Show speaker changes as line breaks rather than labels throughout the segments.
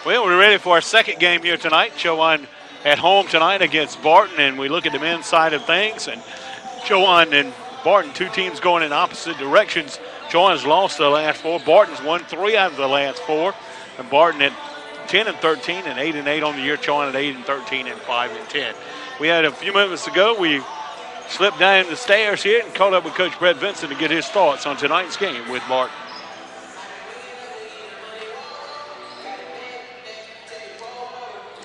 Well, we're ready for our second game here tonight. Chowan at home tonight against Barton, and we look at the men's side of things. And Chowan and Barton, two teams going in opposite directions. Chowan's lost the last four. Barton's won 3 out of the last 4. And Barton at 10-13 and 8-8 on the year. Chowan at 8-13 and 5-10. We had a few minutes ago. We slipped down the stairs here and caught up with Coach Brett Vincent to get his thoughts on tonight's game with Barton.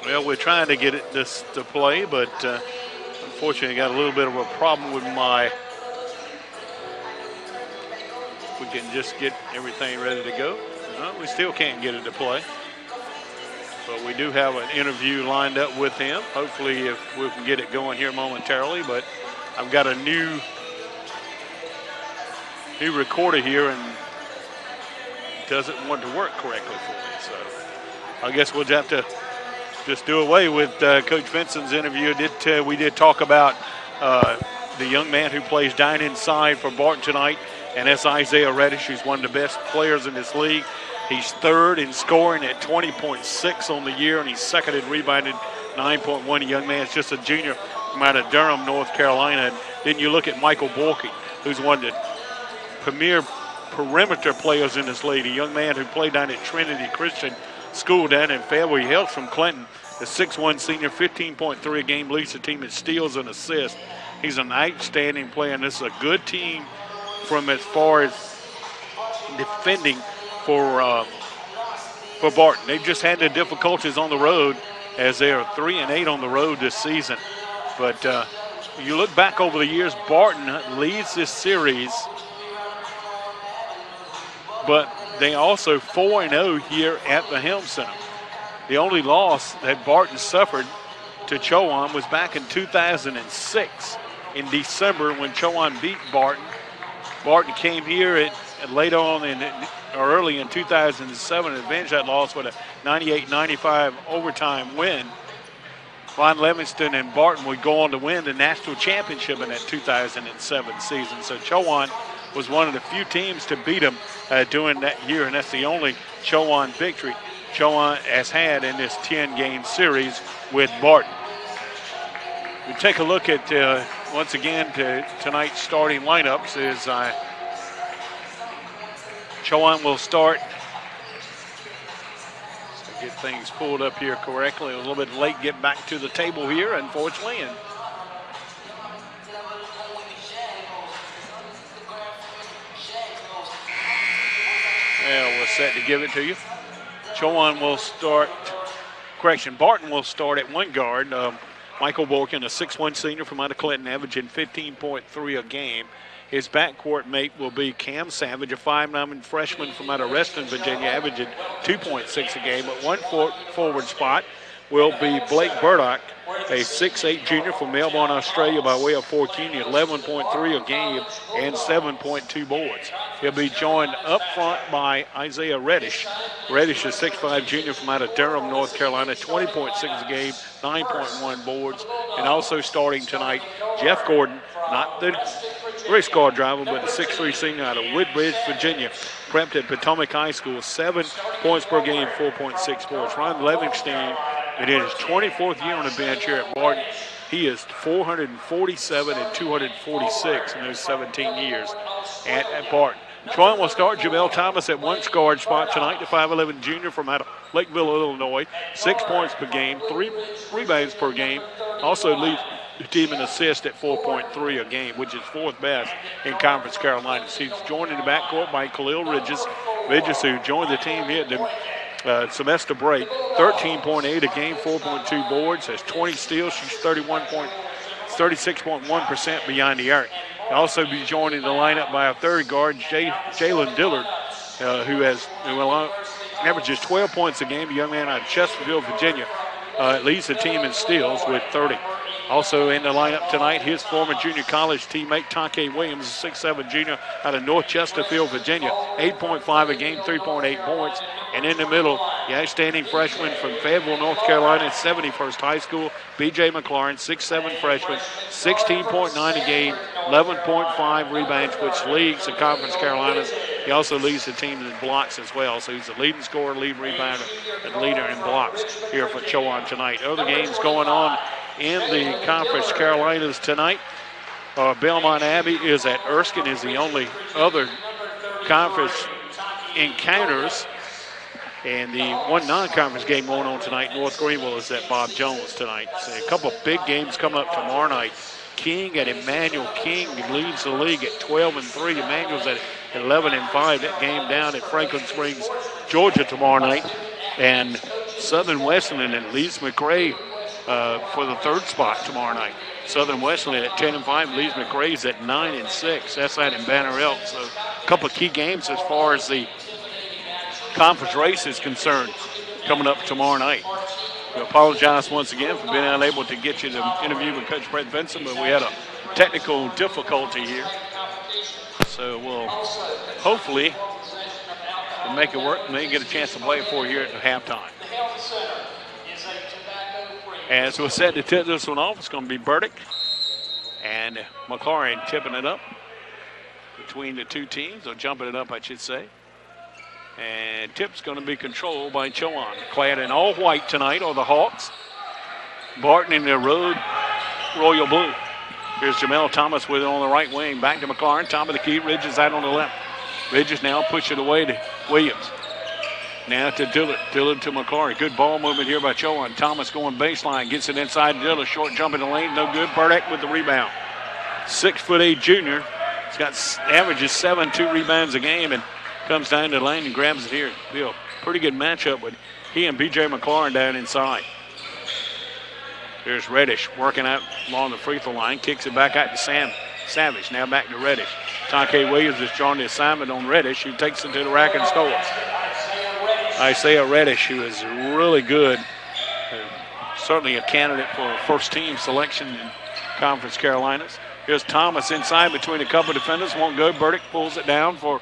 Well, we're trying to get this to play, but unfortunately got a little bit of a problem with we can just get everything ready to go. No, we still can't get it to play. But we do have an interview lined up with him. Hopefully if we can get it going here momentarily, but I've got a new recorder here and it doesn't want to work correctly for me. So I guess we'll have to just do away with Coach Vincent's interview. We did talk about the young man who plays down inside for Barton tonight, and that's Isaiah Reddish, who's one of the best players in this league. He's third in scoring at 20.6 on the year, and he's second in rebounding, 9.1. The young man's just a junior from out of Durham, North Carolina. And then you look at Michael Borky, who's one of the premier perimeter players in this league, a young man who played down at Trinity Christian School down in Fayetteville. He hails from Clinton, the 6'1 senior, 15.3 a game, leads the team in steals and assists. He's an outstanding player, and this is a good team from as far as defending for Barton. They've just had their difficulties on the road as they are 3-8 on the road this season. But you look back over the years, Barton leads this series, but they also 4-0 here at the Helm Center. The only loss that Barton suffered to Chowan was back in 2006 in December when Chowan beat Barton. Barton came here later on early in 2007 and avenged that loss with a 98-95 overtime win. Von Livingston and Barton would go on to win the national championship in that 2007 season. So Chowan was one of the few teams to beat them during that year, and that's the only Chowan victory Chowan has had in this 10-game series with Barton. We take a look at, once again, tonight's starting lineups is Chowan will start. So get things pulled up here correctly. A little bit late getting back to the table here, unfortunately. And we're set to give it to you. Chowan will start, Barton will start at one guard. Michael Borkin, a 6'1 senior from out of Clinton, averaging 15.3 a game. His backcourt mate will be Cam Savage, a 5'9 freshman from out of Reston, Virginia, averaging 2.6 a game. At one forward spot will be Blake Burdock, a 6'8 junior from Melbourne, Australia, by way of Fort Union, 11.3 a game and 7.2 boards. He'll be joined up front by Isaiah Reddish. Reddish is 6'5 junior from out of Durham, North Carolina, 20.6 a game, 9.1 boards. And also starting tonight, Jeff Gordon, not the race car driver, but the 6'3 senior out of Woodbridge, Virginia, prepped at Potomac High School, 7 points per game, 4.6 boards. Ron Livingston, it is his 24th year on the bench here at Barton. He is 447 and 246 in those 17 years at Barton. Chowan will start Jamel Thomas at one guard spot tonight, the 5'11 junior from out of Lakeville, Illinois. 6 points per game, 3 rebounds per game. Also leads the team in assists at 4.3 a game, which is 4th best in Conference Carolinas. He's joined in the backcourt by Khalil Ridges, who joined the team here at the semester break. 13.8 a game, 4.2 boards, has 20 steals, shoots 36.1% beyond the arc. He'll also be joined in the lineup by a third guard, Jalen Dillard, who averages 12 points a game. The young man out of Chesterfield, Virginia, leads the team in steals with 30. Also in the lineup tonight, his former junior college teammate, Take Williams, a 6'7 junior out of North Chesterfield, Virginia, 8.5 a game, 3.8 points. And in the middle, the outstanding freshman from Fayetteville, North Carolina, 71st High School, B.J. McLaurin, 6'7 freshman, 16.9 a game, 11.5 rebounds, which leads the Conference Carolinas He also leads the team in blocks as well. So he's the leading scorer, lead rebounder, and leader in blocks here for Chowan tonight. Other games going on in the Conference Carolinas tonight. Belmont Abbey is at Erskine, is the only other conference encounters. And the one non-conference game going on tonight, North Greenville, is at Bob Jones tonight. So a couple of big games coming up tomorrow night. King at Emmanuel. King leads the league at 12-3. Emmanuel's at 11-5. That game down at Franklin Springs, Georgia tomorrow night. And Southern Wesleyan and Leeds McRae for the third spot tomorrow night. Southern Wesleyan at 10-5. Leeds McRae's at 9-6. That's out in Banner Elk. So a couple of key games as far as the conference race is concerned coming up tomorrow night. We apologize once again for being unable to get you the interview with Coach Brett Vinson, but we had a technical difficulty here. So we'll hopefully make it work. May get a chance to play it for you here at halftime. As we're set to tip this one off, it's going to be Burdick and McLaurin tipping it up between the two teams, or jumping it up, I should say. And tip's going to be controlled by Chowan. Clad in all white tonight are the Hawks. Barton in their royal blue. Here's Jamel Thomas with it on the right wing. Back to McLaurin. Top of the key. Ridges out on the left. Ridges now push it away to Williams. Now to Dillard. Dillard to McLaurin. Good ball movement here by Chowan. Thomas going baseline. Gets it inside Dillard. Short jump in the lane. No good. Burdick with the rebound. 6'8" junior. He's got averages 7-2 rebounds a game, and comes down to the lane and grabs it here. Be a pretty good matchup with he and B.J. McLaurin down inside. Here's Reddish working out along the free throw line. Kicks it back out to Savage. Now back to Reddish. Tonke Williams has drawn the assignment on Reddish, who takes it to the rack and scores. Isaiah Reddish, who is really good. Certainly a candidate for first team selection in Conference Carolinas. Here's Thomas inside between a couple of defenders. Won't go. Burdick pulls it down for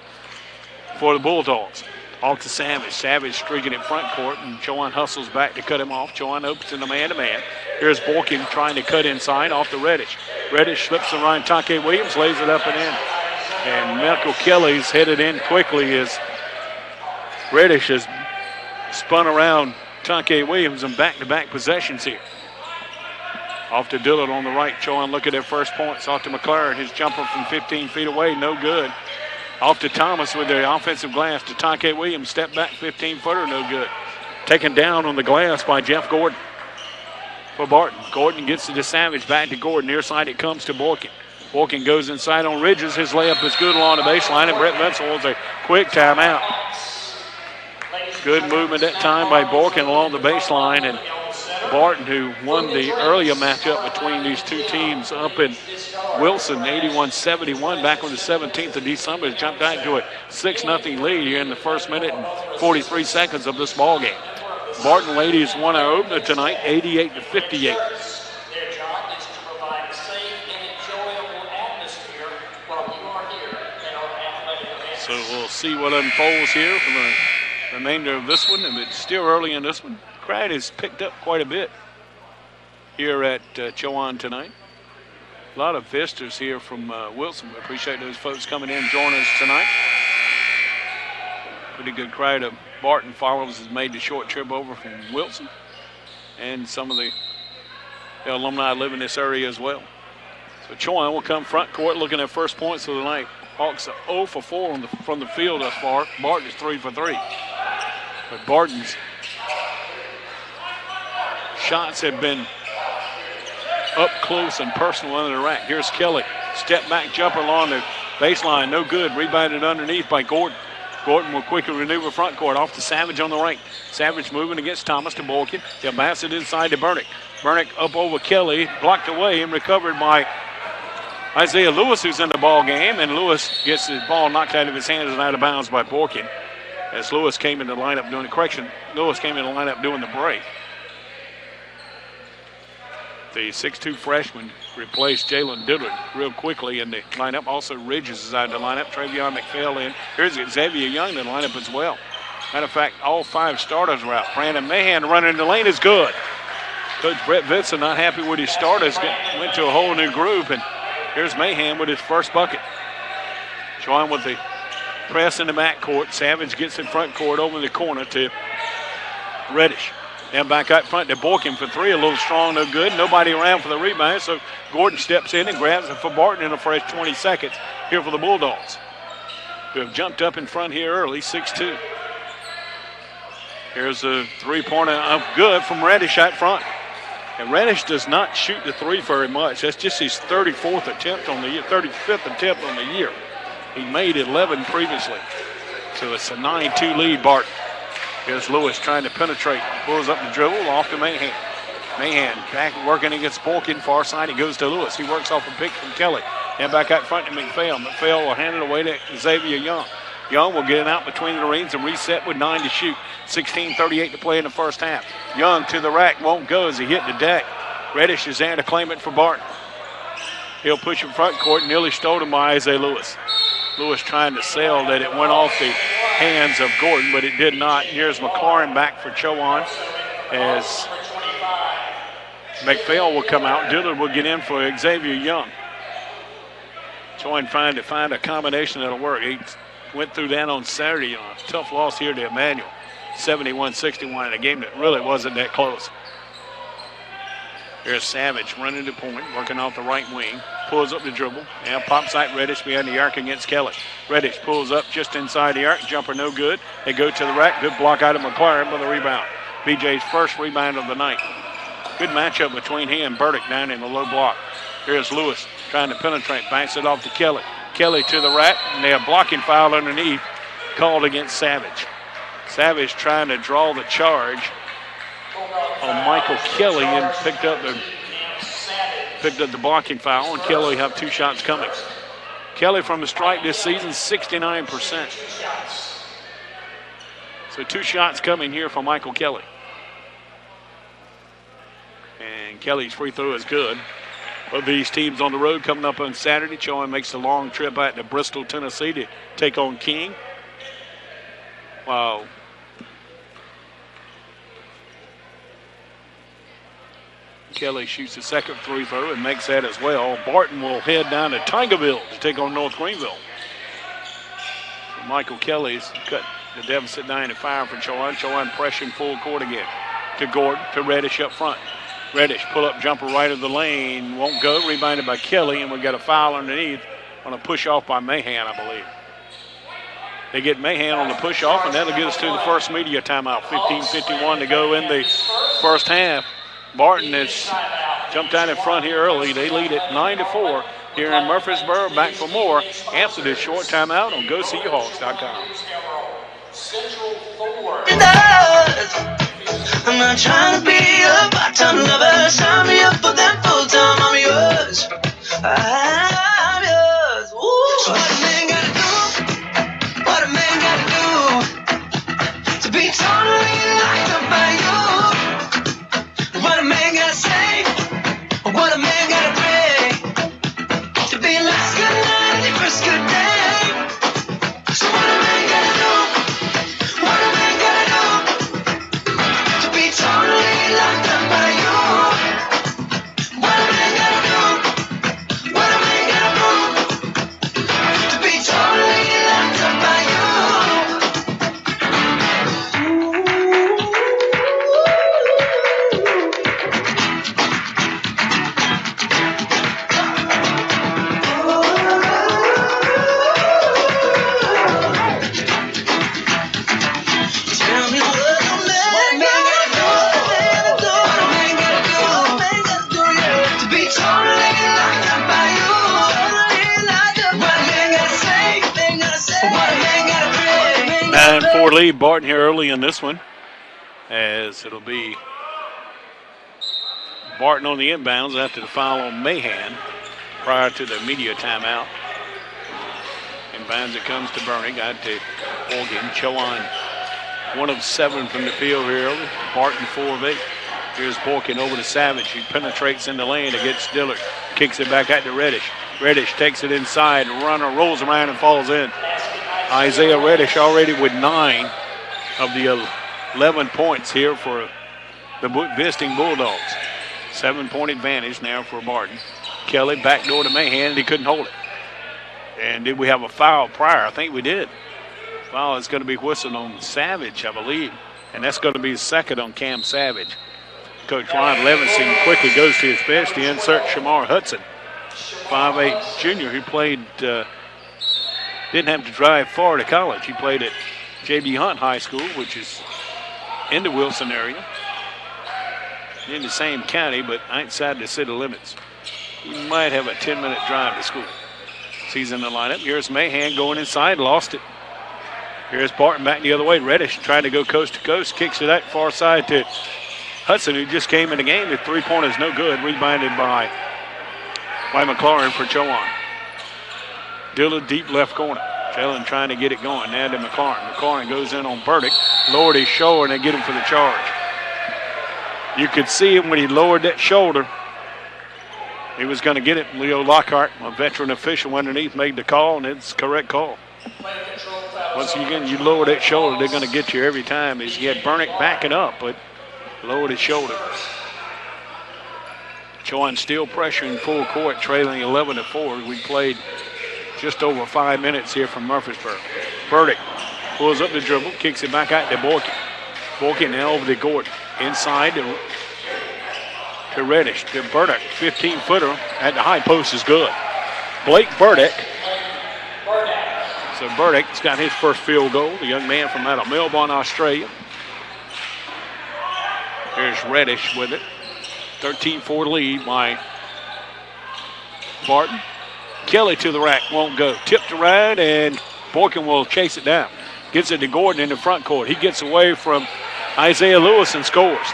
the Bulldogs. Off to Savage. Savage streaking in front court, and Chowan hustles back to cut him off. Chowan opens in the man-to-man. Here's Borkin trying to cut inside off to Reddish. Reddish slips around Tonke Williams, lays it up and in. And Michael Kelly's headed in quickly as Reddish has spun around Tonke Williams, and back-to-back possessions here. Off to Dillard on the right. Chowan look at their first points. Off to McLaren. His jumper from 15 feet away, no good. Off to Thomas with the offensive glass to Tonke Williams. Step back, 15-footer, no good. Taken down on the glass by Jeff Gordon for Barton. Gordon gets it to Savage, back to Gordon. Near side it comes to Borkin. Borkin goes inside on Ridges. His layup is good along the baseline, and Brett Vinson wants a quick timeout. Good movement that time by Borkin along the baseline, and Barton, who won the earlier matchup between these two teams up in Wilson, 81-71, back on the 17th of December, has jumped out to a 6-0 lead here in the first minute and 43 seconds of this ball game. Barton ladies won our opener tonight, 88-58. So we'll see what unfolds here from the remainder of this one, and it's still early in this one. Crowd has picked up quite a bit here at Chowan tonight. A lot of visitors here from Wilson. We appreciate those folks coming in, joining us tonight. Pretty good crowd of Barton followers has made the short trip over from Wilson, and some of the alumni live in this area as well. So Chowan will come front court looking at first points of the night. Hawks are 0 for 4 from the field thus far. Barton is 3 for 3. But Barton's shots have been up close and personal under the rack. Here's Kelly. Step back jumper along the baseline. No good. Rebounded underneath by Gordon. Gordon will quickly maneuver front court. Off to Savage on the right. Savage moving against Thomas to Borkin. He'll pass it inside to Burdick. Burdick up over Kelly. Blocked away and recovered by Isaiah Lewis, who's in the ball game. And Lewis gets the ball knocked out of his hands and out of bounds by Borkin. As Lewis came into the lineup doing the correction. Lewis came in the lineup doing the break. The 6'2 freshman replaced Jalen Dillard real quickly in the lineup. Also, Ridges is out of the lineup. Travion McPhail in. Here's Xavier Young in the lineup as well. Matter of fact, all 5 starters are out. Brandon Mahan running in the lane is good. Coach Brett Vinson not happy with his starters. Went to a whole new group, and here's Mahan with his first bucket. Chowan with the press in the backcourt. Savage gets in front court over the corner to Reddish. Now back out front to Boykin for three. A little strong, no good. Nobody around for the rebound, so Gordon steps in and grabs it for Barton in a fresh 20 seconds here for the Bulldogs, who have jumped up in front here early, 6-2. Here's a three-pointer up good from Reddish out front. And Reddish does not shoot the three very much. That's just his 34th attempt on the year, 35th attempt on the year. He made 11 previously. So it's a 9-2 lead, Barton. Here's Lewis trying to penetrate. Pulls up the dribble off to Mahan. Mahan back working against Boykin. Far side, he goes to Lewis. He works off a pick from Kelly. And back out front to McPhail. McPhail will hand it away to Xavier Young. Young will get it out between the rings and reset with 9 to shoot. 16:38 to play in the first half. Young to the rack, won't go as he hit the deck. Reddish is there to claim it for Barton. He'll push in front court, nearly stolen by Isaiah Lewis. Lewis trying to sell that it went off the hands of Gordon, but it did not. Here's McLaurin back for Chowan as McPhail will come out. Dillard will get in for Xavier Young. Chowan trying to find a combination that'll work. He went through that on Saturday. A tough loss here to Emmanuel. 71-61 in a game that really wasn't that close. Here's Savage running the point, working off the right wing. Pulls up the dribble. Now pops out Reddish behind the arc against Kelly. Reddish pulls up just inside the arc. Jumper no good. They go to the rack. Good block out of McLaurin with the rebound. BJ's first rebound of the night. Good matchup between he and Burdick down in the low block. Here's Lewis trying to penetrate. Banks it off to Kelly. Kelly to the rack. And they have blocking foul underneath called against Savage. Savage trying to draw the charge on Michael Kelly and picked up the blocking foul, and Kelly have two shots coming. Kelly from the strike this season, 69%. So two shots coming here for Michael Kelly. And Kelly's free throw is good. Both these teams on the road coming up on Saturday. Chowan makes the long trip out to Bristol, Tennessee to take on King. Wow. Kelly shoots the second free throw and makes that as well. Barton will head down to Tigerville to take on North Greenville. So Michael Kelly's cut the deficit down to 5 for Chowan. Chowan pressing full court again to Gordon, to Reddish up front. Reddish pull up jumper right of the lane. Won't go. Rebounded by Kelly, and we got a foul underneath on a push off by Mahan, I believe. They get Mahan on the push off, and that'll get us to the first media timeout. 15:51 to go in the first half. Barton has jumped out in front here early. They lead it 9-4 here in Murfreesboro. Back for more after this short timeout on GoSeahawks.com.
I'm not trying to be a part-time lover. Sign me up for that full-time. I'm yours. I'm yours. Ooh. So what a man gotta do? What a man gotta do to be totally locked up by you? What a man gotta say? What a man gotta pray to be last good night and the first good day? So what a man gotta do? What a man gotta do to be totally locked up by you? What a man gotta do? What a man gotta do to be totally locked up by you? Tell me what a man gotta do. What a man gotta do to be totally locked up by you? What a man gotta say? What a man gotta pray?
9-4 lead. Barton here early in this one, as it'll be Barton on the inbounds after the foul on Mahan prior to the media timeout. Inbounds it comes to Bernie, got to Morgan. Chowan 1 of 7 from the field here early. Barton 4 of 8. Here's Boykin over to Savage. He penetrates in the lane against Dillard. Kicks it back out to Reddish. Reddish takes it inside. Runner rolls around and falls in. Isaiah Reddish already with 9 of the 11 points here for the visiting Bulldogs. 7-point advantage now for Barton. Kelly backdoor to Mahan, and he couldn't hold it. And did we have a foul prior? I think we did. Foul is going to be whistled on Savage, I believe. And that's going to be the second on Cam Savage. Coach Ryan Levinson quickly goes to his bench to insert Shamar Hudson, 5'8" junior who played, didn't have to drive far to college. He played at J.B. Hunt High School, which is in the Wilson area, in the same county, but outside the city limits. He might have a 10-minute drive to school. He's in the lineup. Here's Mahan going inside, lost it. Here's Barton back the other way. Reddish trying to go coast to coast, kicks it out far side to Hudson, who just came in the game. The three-pointer is no good. Rebounded by McLaurin for Chowan. Dillard deep left corner. Jalen trying to get it going. Now to McLaurin. McLaurin goes in on Burdick. Lowered his shoulder, and they get him for the charge. You could see him when he lowered that shoulder. He was going to get it. Leo Lockhart, a veteran official underneath, made the call, and it's a correct call. Once again, you lower that shoulder, they're going to get you every time. He had Burdick backing up, but lowered his shoulder. Chowan still pressuring full court, trailing 11-4. We played just over 5 minutes here from Murfreesboro. Burdick pulls up the dribble, kicks it back out to Boykin. Boykin now over to Gordon. Inside to Reddish. To Burdick, 15-footer at the high post is good. Blake Burdick. So Burdick's got his first field goal, the young man from out of Melbourne, Australia. Here's Reddish with it. 13-4 lead by Barton. Kelly to the rack, won't go. Tipped around, and Boykin will chase it down. Gets it to Gordon in the front court. He gets away from Isaiah Lewis and scores.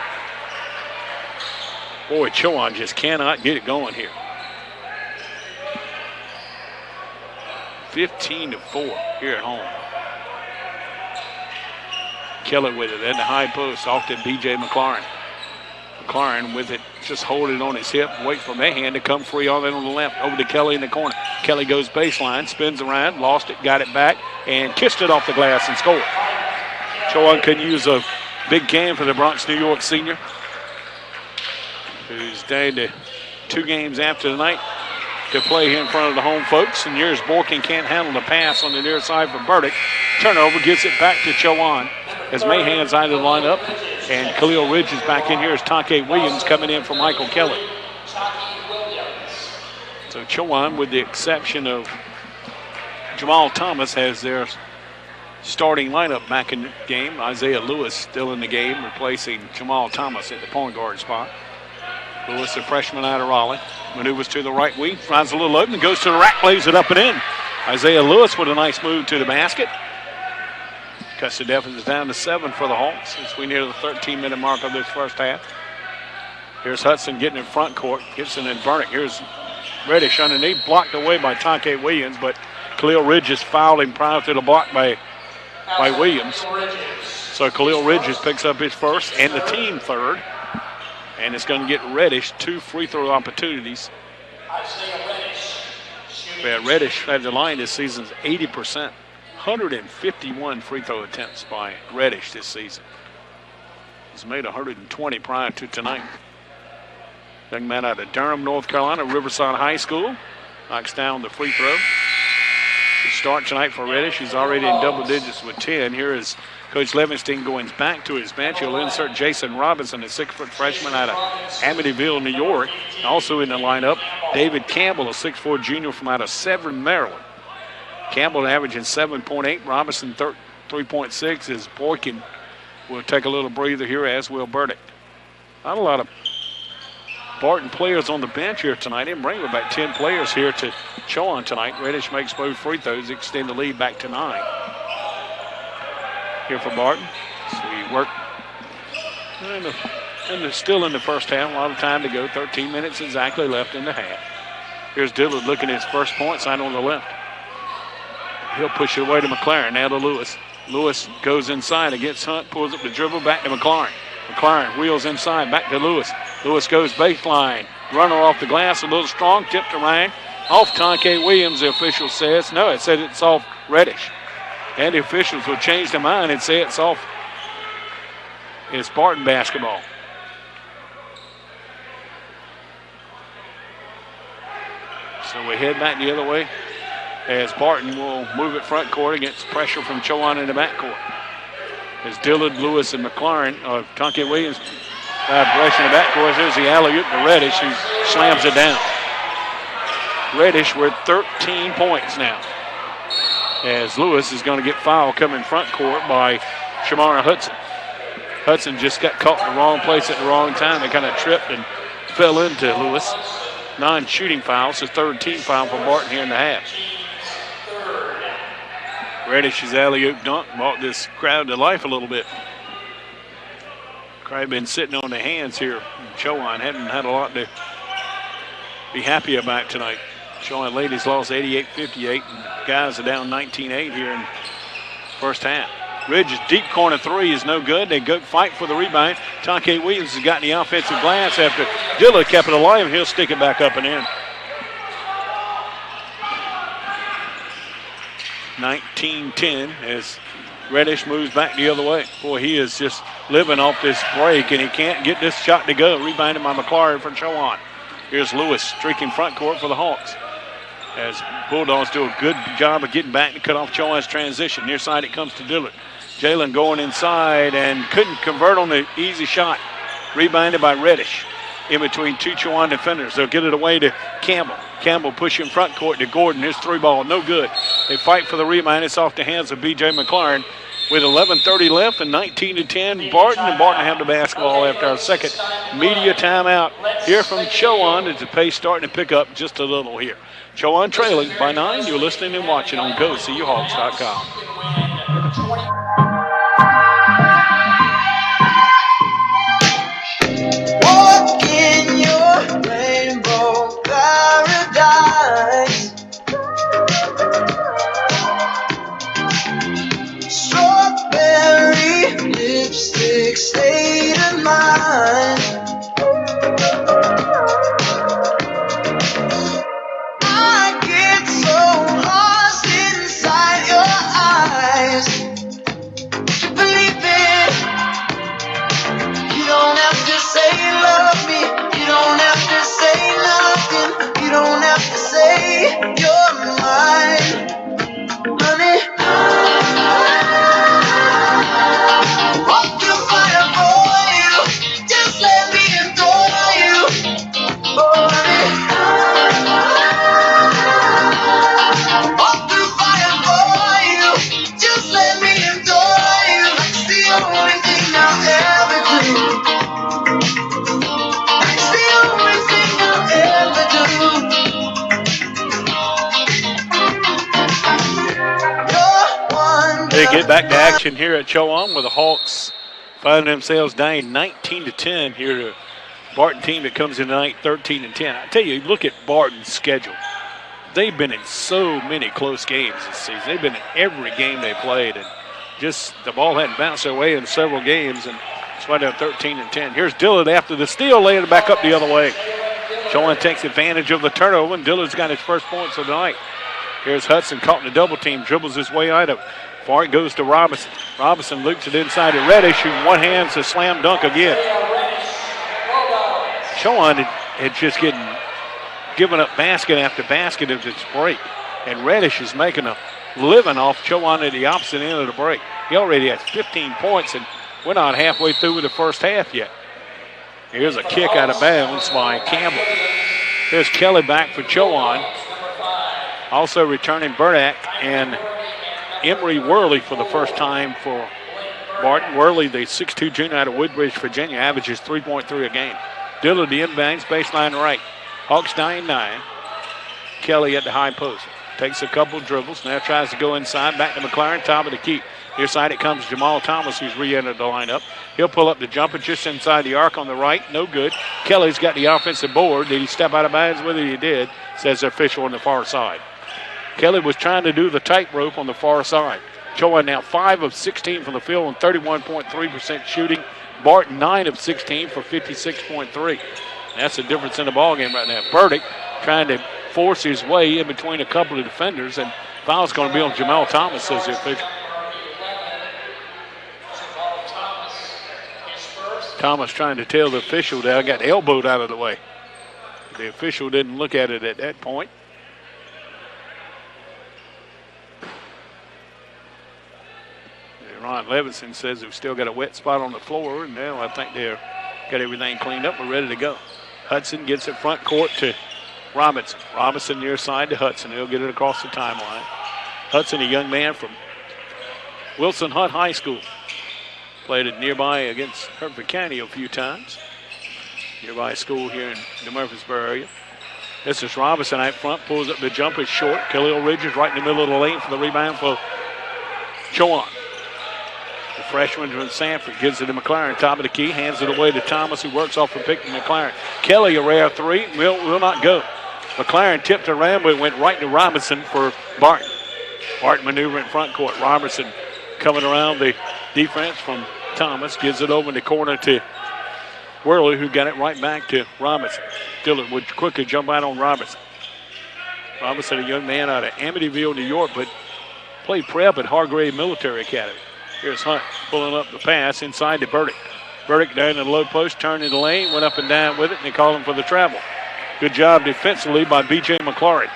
Boy, Chowan just cannot get it going here. 15-4 here at home. Kelly with it at the high post, off to B.J. McLaurin. McLaurin with it, just hold it on his hip, wait for Mahan to come free on it on the left, over to Kelly in the corner. Kelly goes baseline, spins around, lost it, got it back, and kissed it off the glass and scored. Chowan can use a big game for the Bronx, New York senior, who's down to 2 games after tonight to play here in front of the home folks. And here's Boykin, can't handle the pass on the near side for Burdick. Turnover, gets it back to Chowan as Mahan's out of the lineup. And Khalil Ridge is back in here as Take Williams coming in for Michael Kelly. So Chowan, with the exception of Jamal Thomas, has their starting lineup back in the game. Isaiah Lewis still in the game, replacing Jamal Thomas at the point guard spot. Lewis, a freshman out of Raleigh, maneuvers to the right wing, finds a little open, goes to the rack, lays it up and in. Isaiah Lewis with a nice move to the basket. Cuts the deficit down to 7 for the Hawks as we near the 13-minute mark of this first half. Here's Hudson getting in front court. Gibson and Burdick. Here's Reddish underneath, blocked away by Take Williams, but Khalil Ridge is fouled him prior to the block by Williams. So Khalil Ridge picks up his first and the team third. And it's going to get Reddish 2 free throw opportunities. Reddish at the line this season is 80%. 151 free throw attempts by Reddish this season. He's made 120 prior to tonight. Young man out of Durham, North Carolina, Riverside High School. Knocks down the free throw. The start tonight for Reddish. He's already in double digits with 10. Here is Coach Levinstein going back to his bench. He'll insert Jason Robinson, a 6-foot freshman out of Amityville, New York. Also in the lineup, David Campbell, a 6'4" junior from out of Severn, Maryland. Campbell averaging 7.8. Robinson 3.6 as Boykin will take a little breather here, as will Burdick. Not a lot of Barton players on the bench here tonight. Didn't bring about 10 players here to Chowan tonight. Reddish makes both free throws, extend the lead back to 9. Here for Barton. So we work still in the first half. A lot of time to go. 13 minutes exactly left in the half. Here's Dillard looking at his first point sign on the left. He'll push it away to McLaren. Now to Lewis. Lewis goes inside against Hunt. Pulls up the dribble. Back to McLaren. McLaren wheels inside. Back to Lewis. Lewis goes baseline. Runner off the glass. A little strong. Tipped around. Off Tonke Williams, the official says. No, it said it's off Reddish. And the officials will change their mind and say it's off. It's Barton basketball. So we head back the other way. as Barton will move it front court against pressure from Chowan in the back court. As Dillard, Lewis, and McLaurin, Tonke Williams, vibration in the back court. There's the alley-oop to Reddish, who slams it down. Reddish with 13 points now. As Lewis is going to get fouled coming front court by Shamara Hudson. Hudson just got caught in the wrong place at the wrong time and kind of tripped and fell into Lewis. Non-shooting foul, so third team foul for Barton here in the half. Reddish's alley-oop dunk brought this crowd to life a little bit. Crowd been sitting on their hands here. Chowan haven't had a lot to be happy about tonight. Chowan ladies lost 88-58, and guys are down 19-8 here in first half. Ridge's deep corner three is no good. They go fight for the rebound. Tonke Williams has gotten the offensive glass after Dillard kept it alive, and he'll stick it back up and in. 19-10 as Reddish moves back the other way. Boy, he is just living off this break, and he can't get this shot to go. Rebounded by McLaurin from Chowan. Here's Lewis streaking front court for the Hawks. As Bulldogs do a good job of getting back to cut off Chowan's transition. Near side it comes to Dillard. Jalen going inside and couldn't convert on the easy shot. Rebounded by Reddish in between two Chowan defenders. They'll get it away to Campbell. Campbell pushing front court to Gordon. His three ball, no good. They fight for the rebound. It's off the hands of B.J. McLaurin with 11:30 left and 19-10. Barton have the basketball after our second media timeout here from Chowan as the pace starting to pick up just a little here. Chowan trailing by 9. You're listening and watching on GoSeeYourHawks.com.
Walk in your rainbow paradise. Strawberry lipstick state of mind. I get so lost inside your eyes. Would you believe it? You don't have to say you love me. You don't have to say nothing. You don't have to say you're mine, honey. Walk through fire for you. Just let me adore you, oh honey. Walk through fire for you. Just let me adore you. It's the only thing I'll ever do. It's the only thing I'll ever do. You're one.
They get back to action here at Chowan with the Hawks finding themselves down 19-10 here to Barton team that comes in tonight 13-10. I tell you, look at Barton's schedule. They've been in so many close games this season. They've been in every game they played, and just the ball hadn't bounced their way in several games, and it's right down 13-10. Here's Dillard after the steal, laying it back up the other way. Chowan takes advantage of the turnover, and Dillard's got his first points of the night. Here's Hudson caught in the double team, dribbles his way out of it. Far it goes to Robinson. Robinson loops it inside to Reddish, who one-hands a slam dunk again. Chowan had just given up basket after basket of its break, and Reddish is making a living off Chowan at the opposite end of the break. He already has 15 points, and we're not halfway through with the first half yet. Here's a kick out of bounds by Campbell. Here's Kelly back for Chowan. Also returning Burdack and Emery Worley for the first time for Barton. Worley, the 6'2 junior out of Woodbridge, Virginia, averages 3.3 a game. Dillard, the inbounds, baseline right. Hawks 9-9. Kelly at the high post. Takes a couple dribbles. Now tries to go inside. Back to McLaurin, top of the key. Near side it comes Jamal Thomas, who's re-entered the lineup. He'll pull up the jumper just inside the arc on the right. No good. Kelly's got the offensive board. Did he step out of bounds? Whether he did, says the official on the far side. Kelly was trying to do the tightrope on the far side. Chowan now 5 of 16 from the field and 31.3% shooting. Barton 9 of 16 for 56.3. That's the difference in the ballgame right now. Burdick trying to force his way in between a couple of defenders, and foul's going to be on Jamal Thomas, says the official. Thomas trying to tell the official that I got elbowed out of the way. The official didn't look at it at that point. Ron Levinson says they've still got a wet spot on the floor, and now I think they've got everything cleaned up and ready to go. Hudson gets it front court to Robinson. Robinson near side to Hudson. He'll get it across the timeline. Hudson, a young man from Wilson Hunt High School. Played it nearby against Hertford County a few times. Nearby school here in the Murfreesboro area. This is Robinson out front, pulls up the jumper short. Khalil Ridges right in the middle of the lane for the rebound for Chowan. The freshman from Sanford gives it to McLaren, top of the key, hands it away to Thomas, who works off for pick to McLaren. Kelly, a rare three, will not go. McLaren tipped around, but it went right to Robinson for Barton. Barton maneuvering front court. Robertson coming around the defense from Thomas, gives it over in the corner to Worley, who got it right back to Robinson. Dillard would quickly jump out on Robinson. Robinson, a young man out of Amityville, New York, but played prep at Hargrave Military Academy. Here's Hunt pulling up the pass inside to Burdick. Burdick down in the low post, turned in the lane, went up and down with it, and they call him for the travel. Good job defensively by B.J. McClary.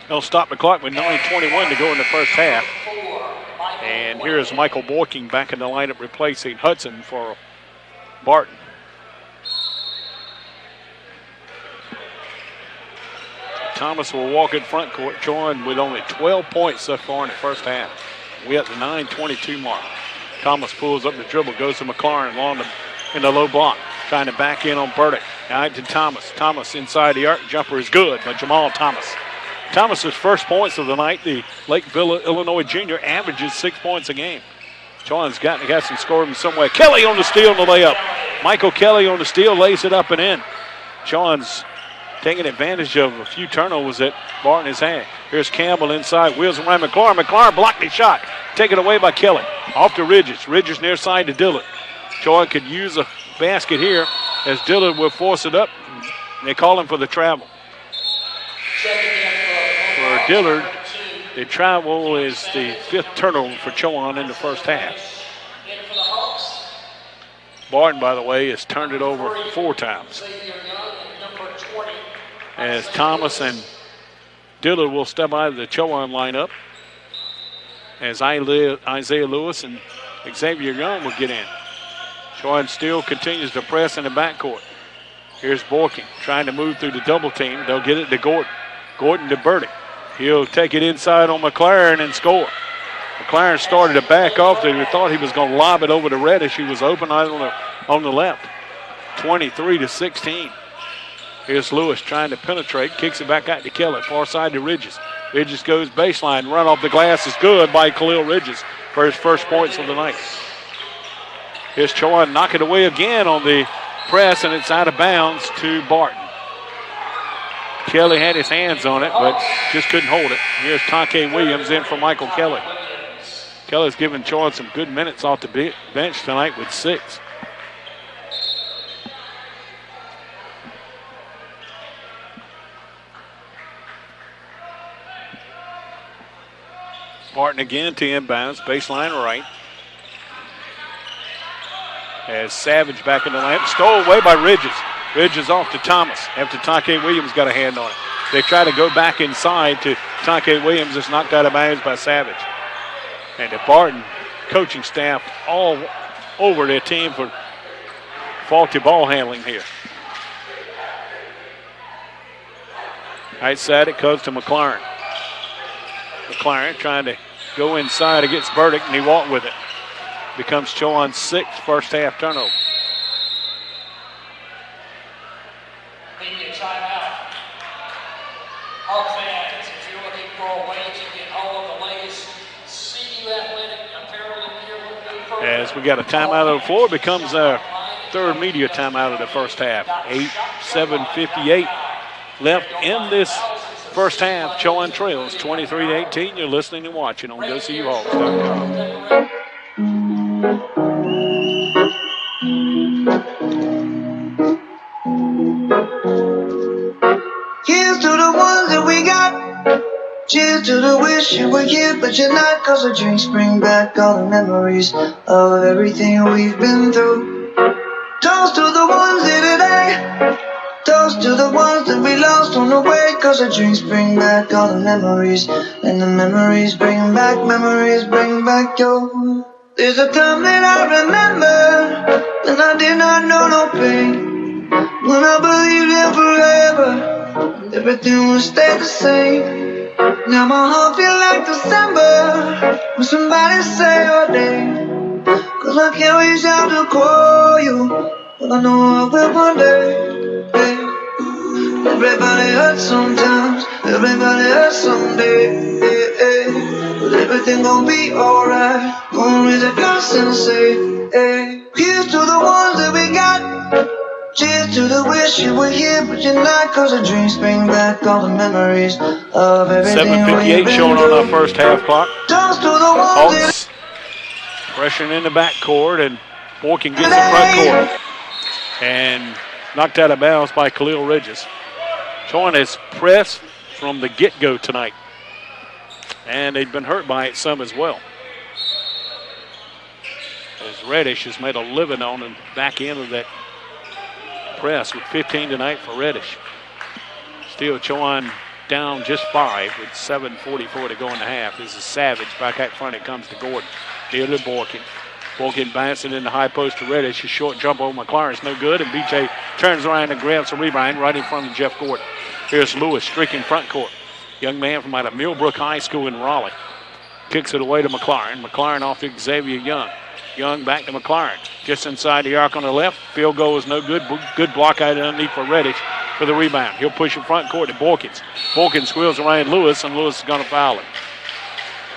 They'll stop the clock with 9:21 to go in the first half. And here is Michael Borking back in the lineup replacing Hudson for Barton. Thomas will walk in front court, Chowan with only 12 points so far in the first half. We at the 9:22 mark. Thomas pulls up the dribble, goes to McLaren along in the low block, trying to back in on Burdick. Out to Thomas. Thomas inside the arc. Jumper is good by Jamal Thomas. Thomas's first points of the night. The Lakeville, Illinois junior averages 6 points a game. Chowan's got some scoring somewhere. Kelly on the steal and the layup. Michael Kelly on the steal, lays it up and in. Chowan's taking advantage of a few turnovers that Barton has had. Here's Campbell inside, wheels around McLaren. McLaren blocked the shot. Taken away by Kelly. Off to Ridges. Ridges near side to Dillard. Chowan could use a basket here as Dillard will force it up. They call him for the travel. For Dillard, the travel is the fifth turnover for Chowan in the first half. Barton, by the way, has turned it over 4 times. As Thomas and Dillard will step out of the Chowan lineup, as Isaiah Lewis and Xavier Young will get in. Chowan still continues to press in the backcourt. Here's Borking trying to move through the double team. They'll get it to Gordon. Gordon to Burdick. He'll take it inside on McLaren and score. McLaren started to back off. They thought he was going to lob it over to Reddish. He was open on the left. 23-16. Here's Lewis trying to penetrate. Kicks it back out to Kelly. Far side to Ridges. Ridges goes baseline. Run off the glass is good by Khalil Ridges for his first points of the night. Here's Chowan knock it away again on the press, and it's out of bounds to Barton. Kelly had his hands on it, but just couldn't hold it. Here's Tonke Williams in for Michael Kelly. Kelly's given Chowan some good minutes off the bench tonight with 6. Barton again to inbounds, baseline right. As Savage back in the lane, stole away by Ridges. Ridges off to Thomas after Tonke Williams got a hand on it. They try to go back inside to Tonke Williams. It's knocked out of bounds by Savage. And the Barton coaching staff all over their team for faulty ball handling here. Outside it comes to McLaren. McLaren trying to go inside against Burdick, and he walked with it. Becomes Chowan's 6th first half turnover. As we got a timeout on the floor, it becomes our third media timeout of the first half. 7:58 left in this first half. Chowan trails 23-18. You're listening and watching on GoSeeHawks.com.
Here's to the ones that we got. Cheers to the wish you were here, but you're not. 'Cause the drinks bring back all the memories of everything we've been through. Toast to the ones here today. Toast to the ones that we lost on the way, 'cause the drinks bring back all the memories, and the memories bring back your. There's a time that I remember when I did not know no pain, when I believed in forever, and everything would stay the same. Now my heart feel like December when somebody say your name, 'cause I can't reach out to call you, but I know I will one day. Hey. Everybody hurts sometimes, everybody hurts someday. Hey, hey. But everything gon' be alright. Gonna raise a glass and say, hey. Here's to the ones that we got. Cheers to the wish you were here, but you're not. 'Cause the dreams bring back all the memories of everything.
7:58 showing on our first half clock.
Toast to the ones
Hawks pressuring in the back court, and Borkin gets the front court. And knocked out of bounds by Khalil Ridges. Chowan has pressed from the get-go tonight. And they've been hurt by it some as well. As Reddish has made a living on the back end of that press with 15 tonight for Reddish. Still Chowan down just 5 with 7:44 to go in the half. This is Savage. Back out front it comes to Gordon. Near to Borkin. Borkin bouncing in the high post to Reddish. A short jump over McLaurin's no good, and BJ turns around and grabs a rebound right in front of Jeff Gordon. Here's Lewis streaking front court. Young man from out of Millbrook High School in Raleigh. Kicks it away to McLaurin. McLaurin off to Xavier Young. Young back to McLaurin. Just inside the arc on the left. Field goal is no good. Good block out underneath for Reddish for the rebound. He'll push in front court to Borkins. Borkins squeals around Lewis, and Lewis is going to foul him.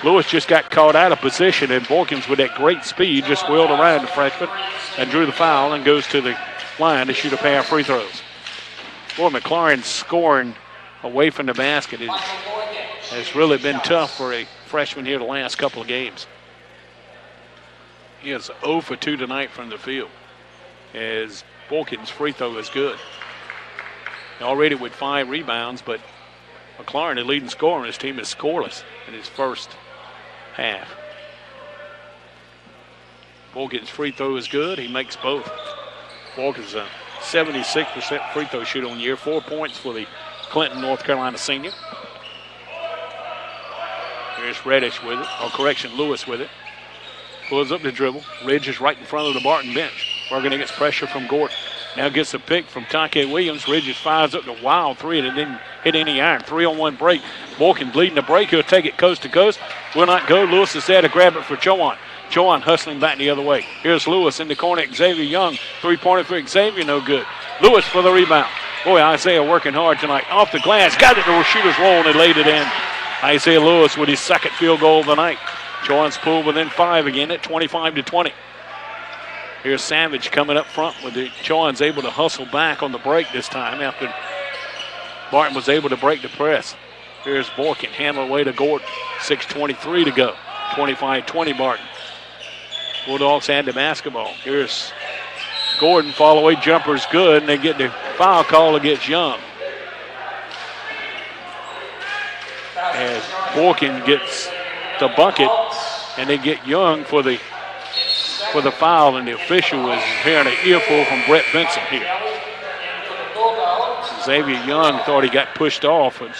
Lewis just got caught out of position, and Borkins with that great speed just wheeled around the freshman and drew the foul and goes to the line to shoot a pair of free throws. Boy, McLaurin scoring away from the basket has really been tough for a freshman here the last couple of games. He is 0 for 2 tonight from the field, as Borkins' free throw is good. Already with 5 rebounds, but McLaurin, the leading scorer on his team, is scoreless in his first half. Borkins' free throw is good. He makes both. Borkins a 76% free throw shooter on the year. 4 points for the Clinton, North Carolina senior. Here's Reddish with it. Oh, correction, Lewis with it. Pulls up the dribble. Ridge is right in front of the Barton bench. Working against pressure from Gordon. Now gets a pick from Take Williams. Ridges fires up the wild three, and it didn't hit any iron. 3-on-1 break. Borkin leading the break. He'll take it coast to coast. Will not go. Lewis is there to grab it for Chowan. Chowan hustling back the other way. Here's Lewis in the corner. Xavier Young. 3-pointer for Xavier. No good. Lewis for the rebound. Boy, Isaiah working hard tonight. Off the glass. Got it to a shooter's roll, and they laid it in. Isaiah Lewis with his second field goal of the night. Chowan's pulled within 5 again at 25-20. Here's Savage coming up front with it. Chowan's able to hustle back on the break this time after Barton was able to break the press. Here's Borkin, handle away to Gordon. 6:23 to go. 25-20 Barton. Bulldogs had the basketball. Here's Gordon, fall away jumper's good, and they get the foul call against Young. As Borkin gets the bucket, and they get Young for the foul, and the official is hearing an earful from Brett Benson here. Xavier Young thought he got pushed off, and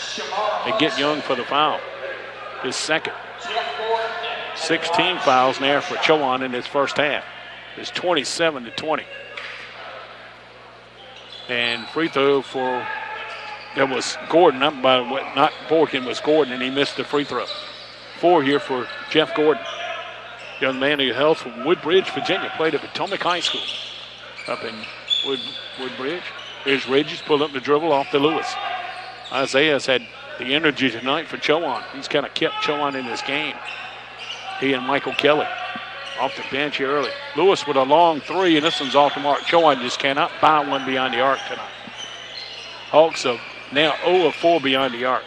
they get Young for the foul. His second. 16 fouls there for Chowan in his first half. It's 27-20. And free throw for, that was Gordon, not Borkin, was Gordon, and he missed the free throw. 4 here for Jeff Gordon. Young man who hails from Woodbridge, Virginia, played at Potomac High School up in Woodbridge. Here's Ridges, pull up the dribble off to Lewis. Isaiah's had the energy tonight for Chowan. He's kind of kept Chowan in this game. He and Michael Kelly off the bench here early. Lewis with a long three, and this one's off the mark. Chowan just cannot buy one beyond the arc tonight. Hawks are now 0 of 4 beyond the arc.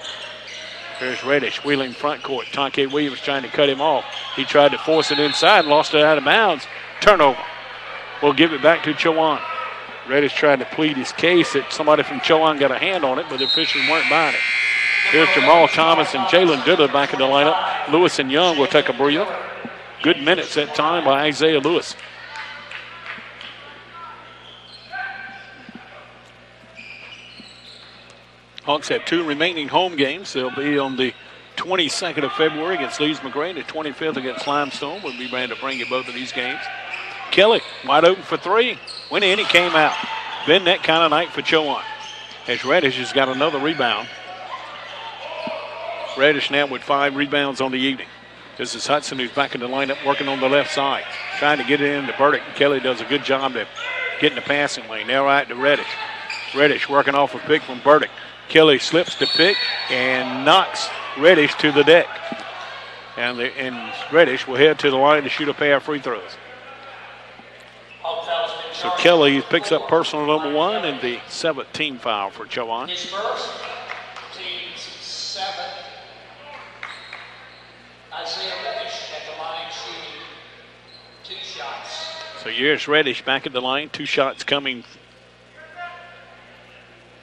Here's Reddish wheeling front court. Tonke Williams trying to cut him off. He tried to force it inside and lost it out of bounds. Turnover. We'll give it back to Chowan. Reddish tried to plead his case that somebody from Chowan got a hand on it, but the officials weren't buying it. Here's Jamal Thomas and Jalen Dillard back in the lineup. Lewis and Young will take a breather. Good minutes that time by Isaiah Lewis. Hawks have 2 remaining home games. They'll be on the 22nd of February against Leeds McRae, the 25th against Limestone. We'll be ready to bring you both of these games. Kelly wide open for 3. Went in, he came out. Been that kind of night for Chowan. As Reddish has got another rebound. Reddish now with 5 rebounds on the evening. This is Hudson who's back in the lineup working on the left side. Trying to get it into Burdick. Kelly does a good job of getting the passing lane. Now right to Reddish. Reddish working off a pick from Burdick. Kelly slips the pick and knocks Reddish to the deck. And Reddish will head to the line to shoot a pair of free throws. So Kelly picks up personal number 1 and the 7th team foul for Chowan.
His first, team's 7th. Isaiah Reddish at the line shooting 2 shots.
So here's Reddish back at the line. 2 shots coming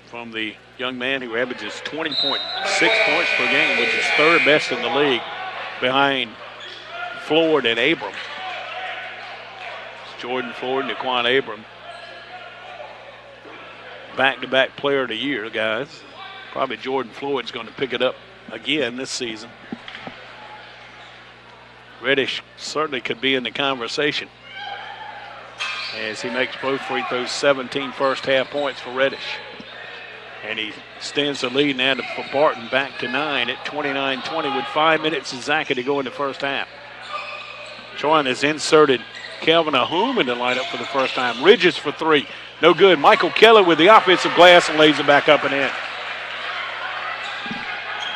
from the young man who averages 20.6 points per game, which is 3rd best in the league behind Floyd and Abram. Jordan Floyd and Daquan Abram. Back-to-back player of the year, guys. Probably Jordan Floyd's going to pick it up again this season. Reddish certainly could be in the conversation as he makes both free throws. 17 first half points for Reddish. And he extends the lead now for Barton back to 9 at 29-20 with 5 minutes exactly to go in the first half. Chowan has inserted Calvin Ahum in the lineup for the first time. Ridges for 3. No good. Michael Kelly with the offensive glass and lays it back up and in.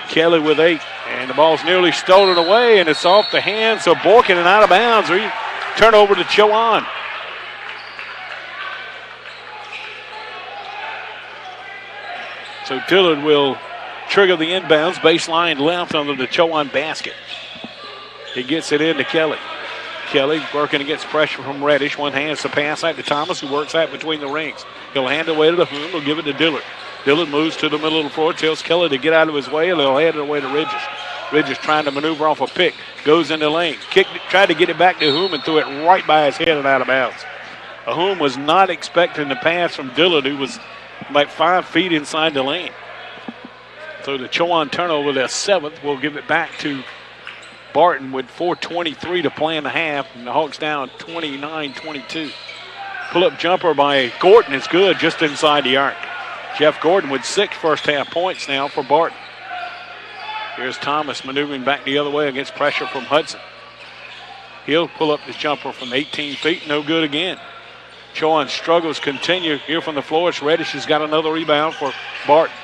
Kelly with 8. And the ball's nearly stolen away, and it's off the hands of Borkin and out of bounds. Turnover to Chowan. So Dillard will trigger the inbounds. Baseline left under the Chowan basket. He gets it into Kelly. Kelly working against pressure from Reddish. One hands the pass out to Thomas, who works out between the rings. He'll hand it away to the Hoon. He'll give it to Dillard. Dillard moves to the middle of the floor, tells Kelly to get out of his way, and he'll hand it away to Ridges. Ridges trying to maneuver off a pick. Goes in the lane. Tried to get it back to Hoom and threw it right by his head and out of bounds. Hoom was not expecting the pass from Dillard, who was like 5 feet inside the lane. So the Chowan turnover, their 7th, will give it back to Barton with 4:23 to play in the half, and the Hawks down 29-22. Pull-up jumper by Gordon is good just inside the arc. Jeff Gordon with 6 first-half points now for Barton. Here's Thomas maneuvering back the other way against pressure from Hudson. He'll pull up his jumper from 18 feet, no good again. Chowan's struggles continue here from the floor. Reddish has got another rebound for Barton.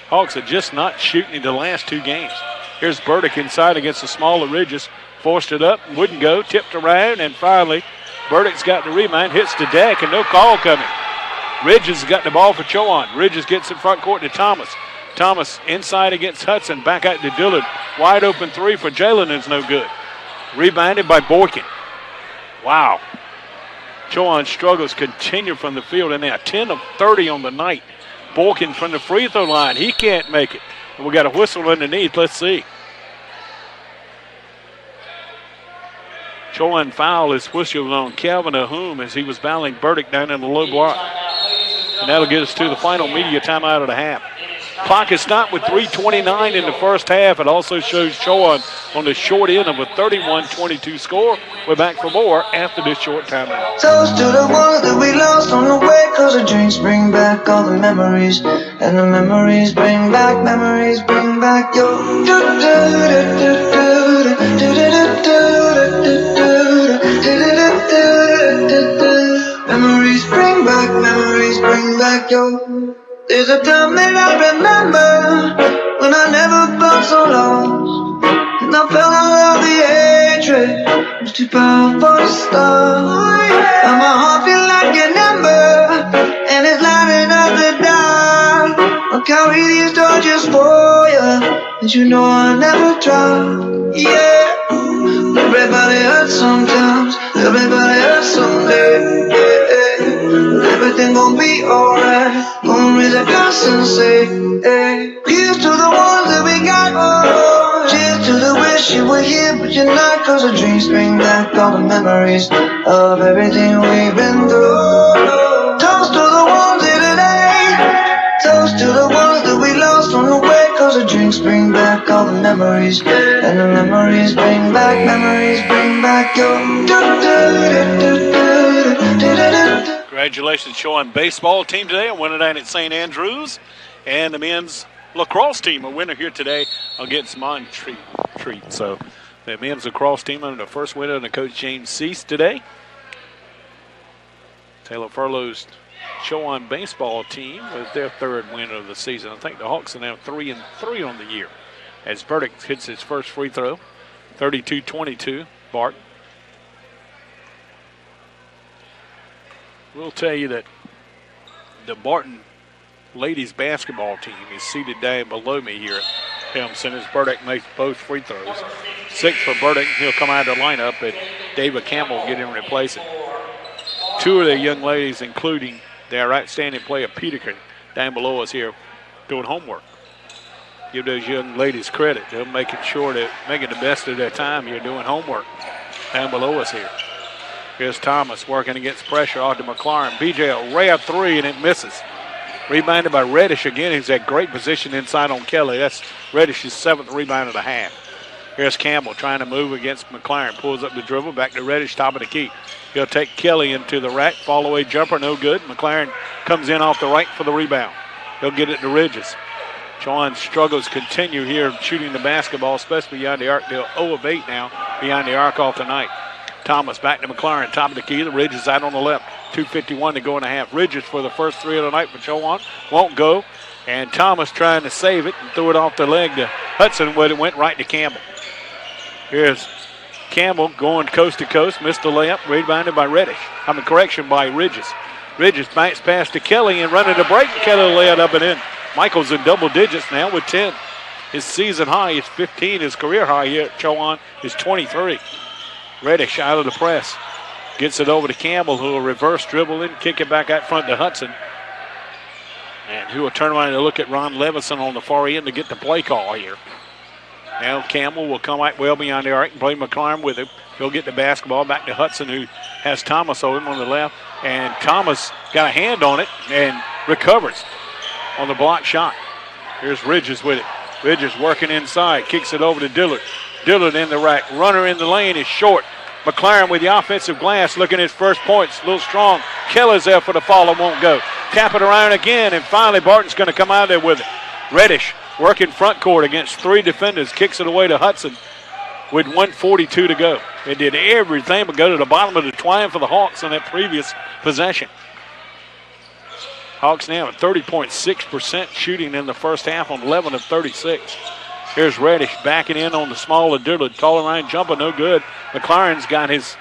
Hawks are just not shooting in the last 2 games. Here's Burdick inside against the smaller Ridges. Forced it up, wouldn't go, tipped around, and finally Burdick's got the rebound, hits the deck, and no call coming. Ridges got the ball for Chowan. Ridges gets in front court to Thomas. Thomas inside against Hudson, back out to Dillard. Wide open 3 for Jalen is no good. Rebounded by Boykin. Wow. Chowan's struggles continue from the field, and now 10 of 30 on the night. Boykin from the free throw line. He can't make it. And we got a whistle underneath. Let's see. Chowan foul is whistled on Calvin Ahum as he was battling Burdick down in the low block. And that'll get us to the final media timeout of the half. Clock is stopped with 3:29 in the first half. It also shows Chowan on the short end of a 31-22 score. We're back for more after this short timeout.
Toast to the ones that we lost on the way, 'cause the drinks bring back all the memories, and the memories bring back your memories bring back your. There's a time that I remember when I never felt so lost, and I felt all of the hatred was too powerful to stop. And my heart feel like an ember, and it's lighting up the dark. I'll carry these torches for you, and you know I'll never drop. Yeah, everybody hurts sometimes, everybody hurts someday. Everything gon' be alright. Gonna raise a glass and say, hey. Here's to the ones that we got. Oh, cheers to the wish you were here, but you're not. 'Cause the dreams bring back all the memories of everything we've been through. Toast to the ones here today. Toast to the ones that we lost the memories, and the memories bring back your.
Congratulations, Chowan baseball team today, a winner down at St. Andrews, and the men's lacrosse team, a winner here today against Montreat. So the men's lacrosse team under the first winner under Coach James Cease today. Taylor Furlow's Chowan baseball team with their third win of the season. I think the Hawks are now 3-3 on the year. As Burdick hits his first free throw, 32-22, Barton. We'll tell you that the Barton ladies basketball team is seated down below me here at Helmson as Burdick makes both free throws. 6 for Burdick. He'll come out of the lineup, and David Campbell will get him and replace it. 2 of their young ladies, including their outstanding player Peterkin, down below us here doing homework. Give those young ladies credit. They're making sure they're making the best of their time here doing homework down below us here. Here's Thomas working against pressure off to McLaurin. BJ a ray of 3 and it misses. Rebounded by Reddish again. He's at great position inside on Kelly. That's Reddish's 7th rebound of the half. Here's Campbell trying to move against McLaurin. Pulls up the dribble. Back to Reddish, top of the key. He'll take Kelly into the rack. Fall away jumper, no good. McLaurin comes in off the right for the rebound. He'll get it to Ridges. Chowan's struggles continue here shooting the basketball, especially behind the arc. They're 0 of 8 now behind the arc off tonight. Thomas back to McLaurin, top of the key. The Ridges out on the left. 2:51 to go in a half. Ridges for the first 3 of the night for Chowan. Won't go. And Thomas trying to save it and threw it off the leg to Hudson, where it went right to Campbell. Here's Campbell going coast to coast. Missed the layup. Rebounded by Reddish. By Ridges. Ridges backs pass to Kelly and running the break. Kelly lay it up and in. Michael's in double digits now with 10. His season high is 15. His career high here at Chowan is 23. Reddish out of the press. Gets it over to Campbell, who will reverse dribble and kick it back out front to Hudson. And who will turn around and look at Ron Levison on the far end to get the play call here. Now Campbell will come out well behind the arc and play McLaurin with him. He'll get the basketball back to Hudson, who has Thomas on him on the left. And Thomas got a hand on it and recovers on the block shot. Here's Ridges with it. Ridges working inside. Kicks it over to Dillard. Dillard in the rack. Runner in the lane is short. McLaurin with the offensive glass looking at his first points. A little strong. Keller's there for the follow. Won't go. Tap it around again, and finally Barton's going to come out there with it. Reddish working front court against 3 defenders. Kicks it away to Hudson with 1:42 to go. They did everything but go to the bottom of the twine for the Hawks on that previous possession. Hawks now at 30.6% shooting in the first half on 11 of 36. Here's Reddish backing in on the small of Dillard. Calling line jumper, no good. McLaurin's got his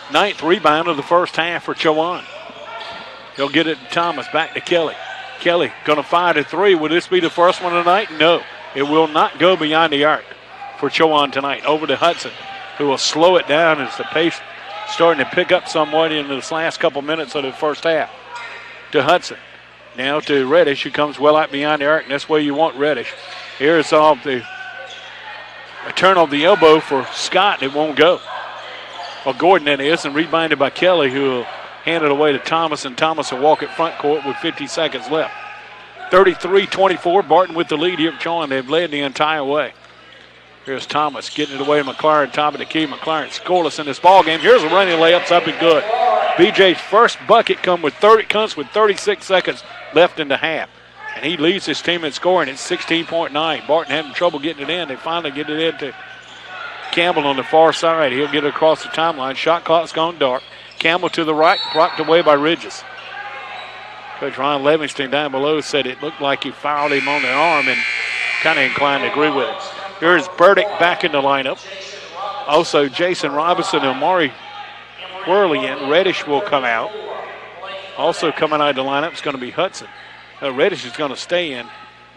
9th rebound of the first half for Chowan. He'll get it to Thomas. Back to Kelly. Kelly going to fire a 3. Will this be the first one tonight? No. It will not go beyond the arc for Chowan tonight. Over to Hudson, who will slow it down as the pace starting to pick up somewhat in this last couple minutes of the first half. To Hudson. Now to Reddish, who comes well out behind the arc, and that's where you want Reddish. Here's off the a turn of the elbow for Scott. It won't go. Well, Gordon that is, and rebounded by Kelly, who will hand it away to Thomas, and Thomas will walk at front court with 50 seconds left. 33-24, Barton with the lead here at Chowan. They've led the entire way. Here's Thomas getting it away to McLaurin, top of the key. McLaurin scoreless in this ball game. Here's a running layups up and good. BJ's first bucket comes with 36 seconds left in the half. And he leads his team in scoring at 16.9. Barton having trouble getting it in. They finally get it in to Campbell on the far side. He'll get it across the timeline. Shot clock's gone dark. Campbell to the right, blocked away by Ridges. Coach Ron Livingston down below said it looked like he fouled him on the arm and kind of inclined to agree with it. Here's Burdick back in the lineup. Also, Jason Robinson and Amari Worley in. Reddish will come out. Also coming out of the lineup is going to be Hudson. Reddish is going to stay in.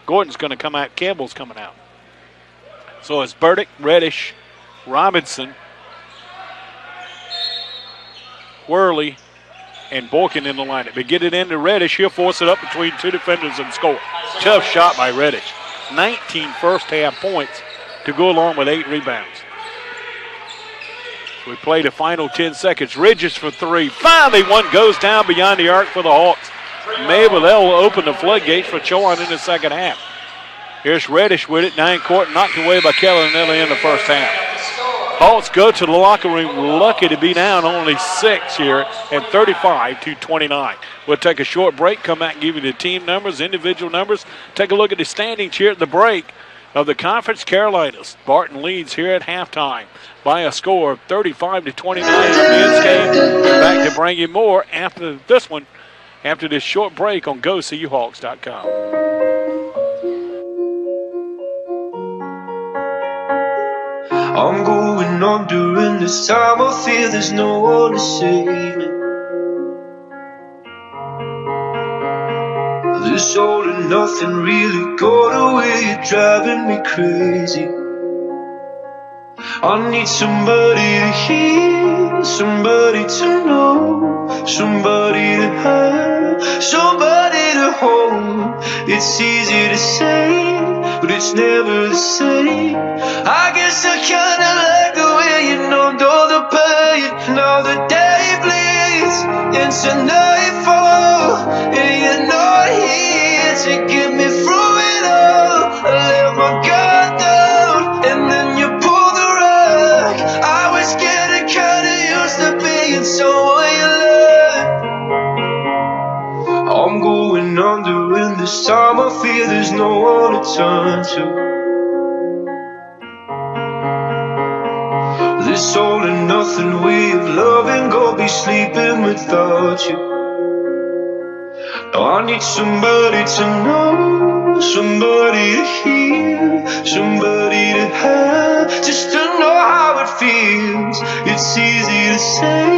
Gordon's going to come out. Campbell's coming out. So it's Burdick, Reddish, Robinson, Worley, and Boykin in the lineup. They get it into Reddish. He'll force it up between 2 defenders and score. Tough shot by Reddish. 19 first half points to go along with 8 rebounds. We play the final 10 seconds. Ridges for 3. Finally, one goes down beyond the arc for the Hawks. Maybe they'll open the floodgates for Chowan in the second half. Here's Reddish with it. 9 court, knocked away by Kelly in the first half. Hawks go to the locker room, lucky to be down only 6 here at 35-29. We'll take a short break, come back and give you the team numbers, individual numbers. Take a look at the standings here at the break of the Conference Carolinas. Barton leads here at halftime by a score of 35-29 in the men's game. We're back to bring you more after this one, after this short break on GoCUHawks.com.
I'm going on during this time. I feel there's no one to save me. This all and nothing really got away. You're driving me crazy. I need somebody to hear, somebody to know, somebody to have, somebody to hold. It's easy to say, but it's never the same. I guess I kinda like the way you numbed all the pain. Now the day bleeds into nightfall, and you're not here to get me through it all. I let my guard down, and then you pulled the rug. I was getting kinda used to being someone you loved. I'm going under, and this time I feel there's no one to turn to. This all and nothing way of loving, go be sleeping without you. Now I need somebody to know, somebody to hear, somebody to have, just to know how it feels. It's easy to say,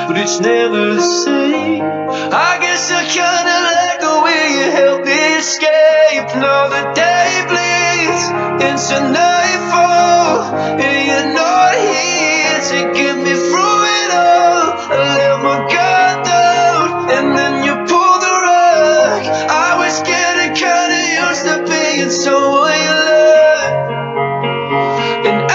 but it's never the same. I guess I kinda like the way you help me escape. Now the day bleeds into nightfall, and you're not here to get me through it all. I let my guard down, and then you pulled the rug. I was getting kinda used to being someone you love. And I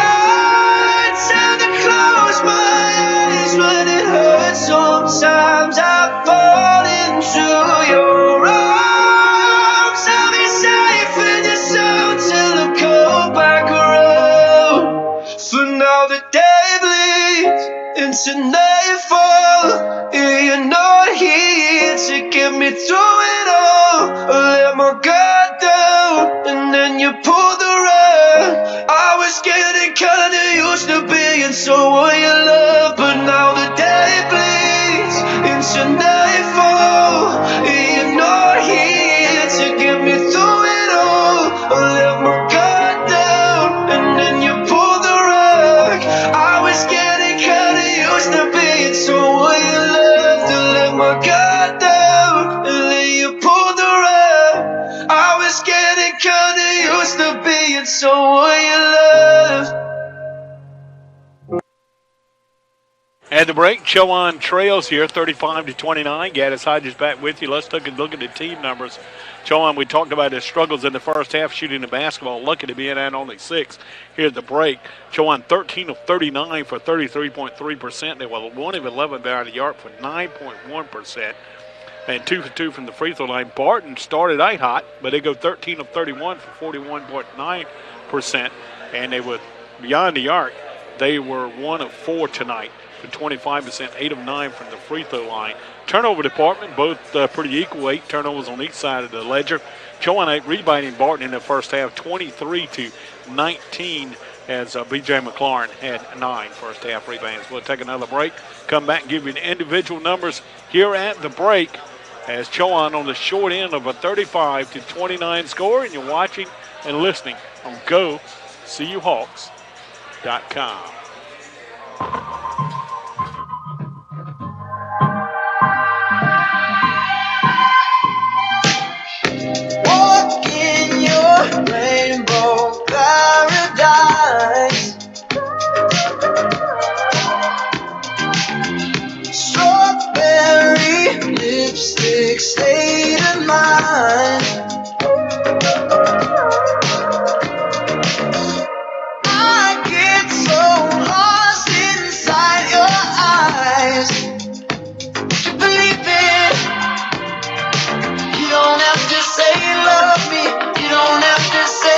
tend to close my eyes when it hurts. Sometimes I fall into your arms. I'll be safe in your soul till I come back around. For now the day bleeds into nightfall, and you're not here to get me through it all. I let my guard down, and then you pulled the rug. I was getting kinda used to being someone you love, but now the day bleeds into nightfall, and you're not here to get me through it all. I let my guard down, and then you pulled the rug. I was getting kinda used to being someone you loved. To let my guard down, and then you pulled the rug. I was getting kinda used to being someone you loved.
At the break, Chowan trails here 35-29. Gaddis Hodges back with you. Let's take a look at the team numbers. Chowan, we talked about his struggles in the first half shooting the basketball. Lucky to be in at only 6 here at the break. Chowan 13 of 39 for 33.3%. They were 1 of 11 behind the arc for 9.1%. And 2 for 2 from the free throw line. Barton started out hot, but they go 13 of 31 for 41.9%. And they were beyond the arc. They were 1 of 4 tonight for 25%, 8 of 9 from the free throw line. Turnover department, both pretty equal, 8 turnovers on each side of the ledger. Chowan rebounding Barton in the first half, 23-19, as B.J. McLaurin had 9 first half rebounds. We'll take another break, come back and give you the individual numbers here at the break, as Chowan on the short end of a 35-29 score, and you're watching and listening on GoCUHawks.com.
Walk in your rainbow paradise. Strawberry lipstick state of mind. I get so lost inside your eyes. To believe it. You don't have to say you love me. You don't have to say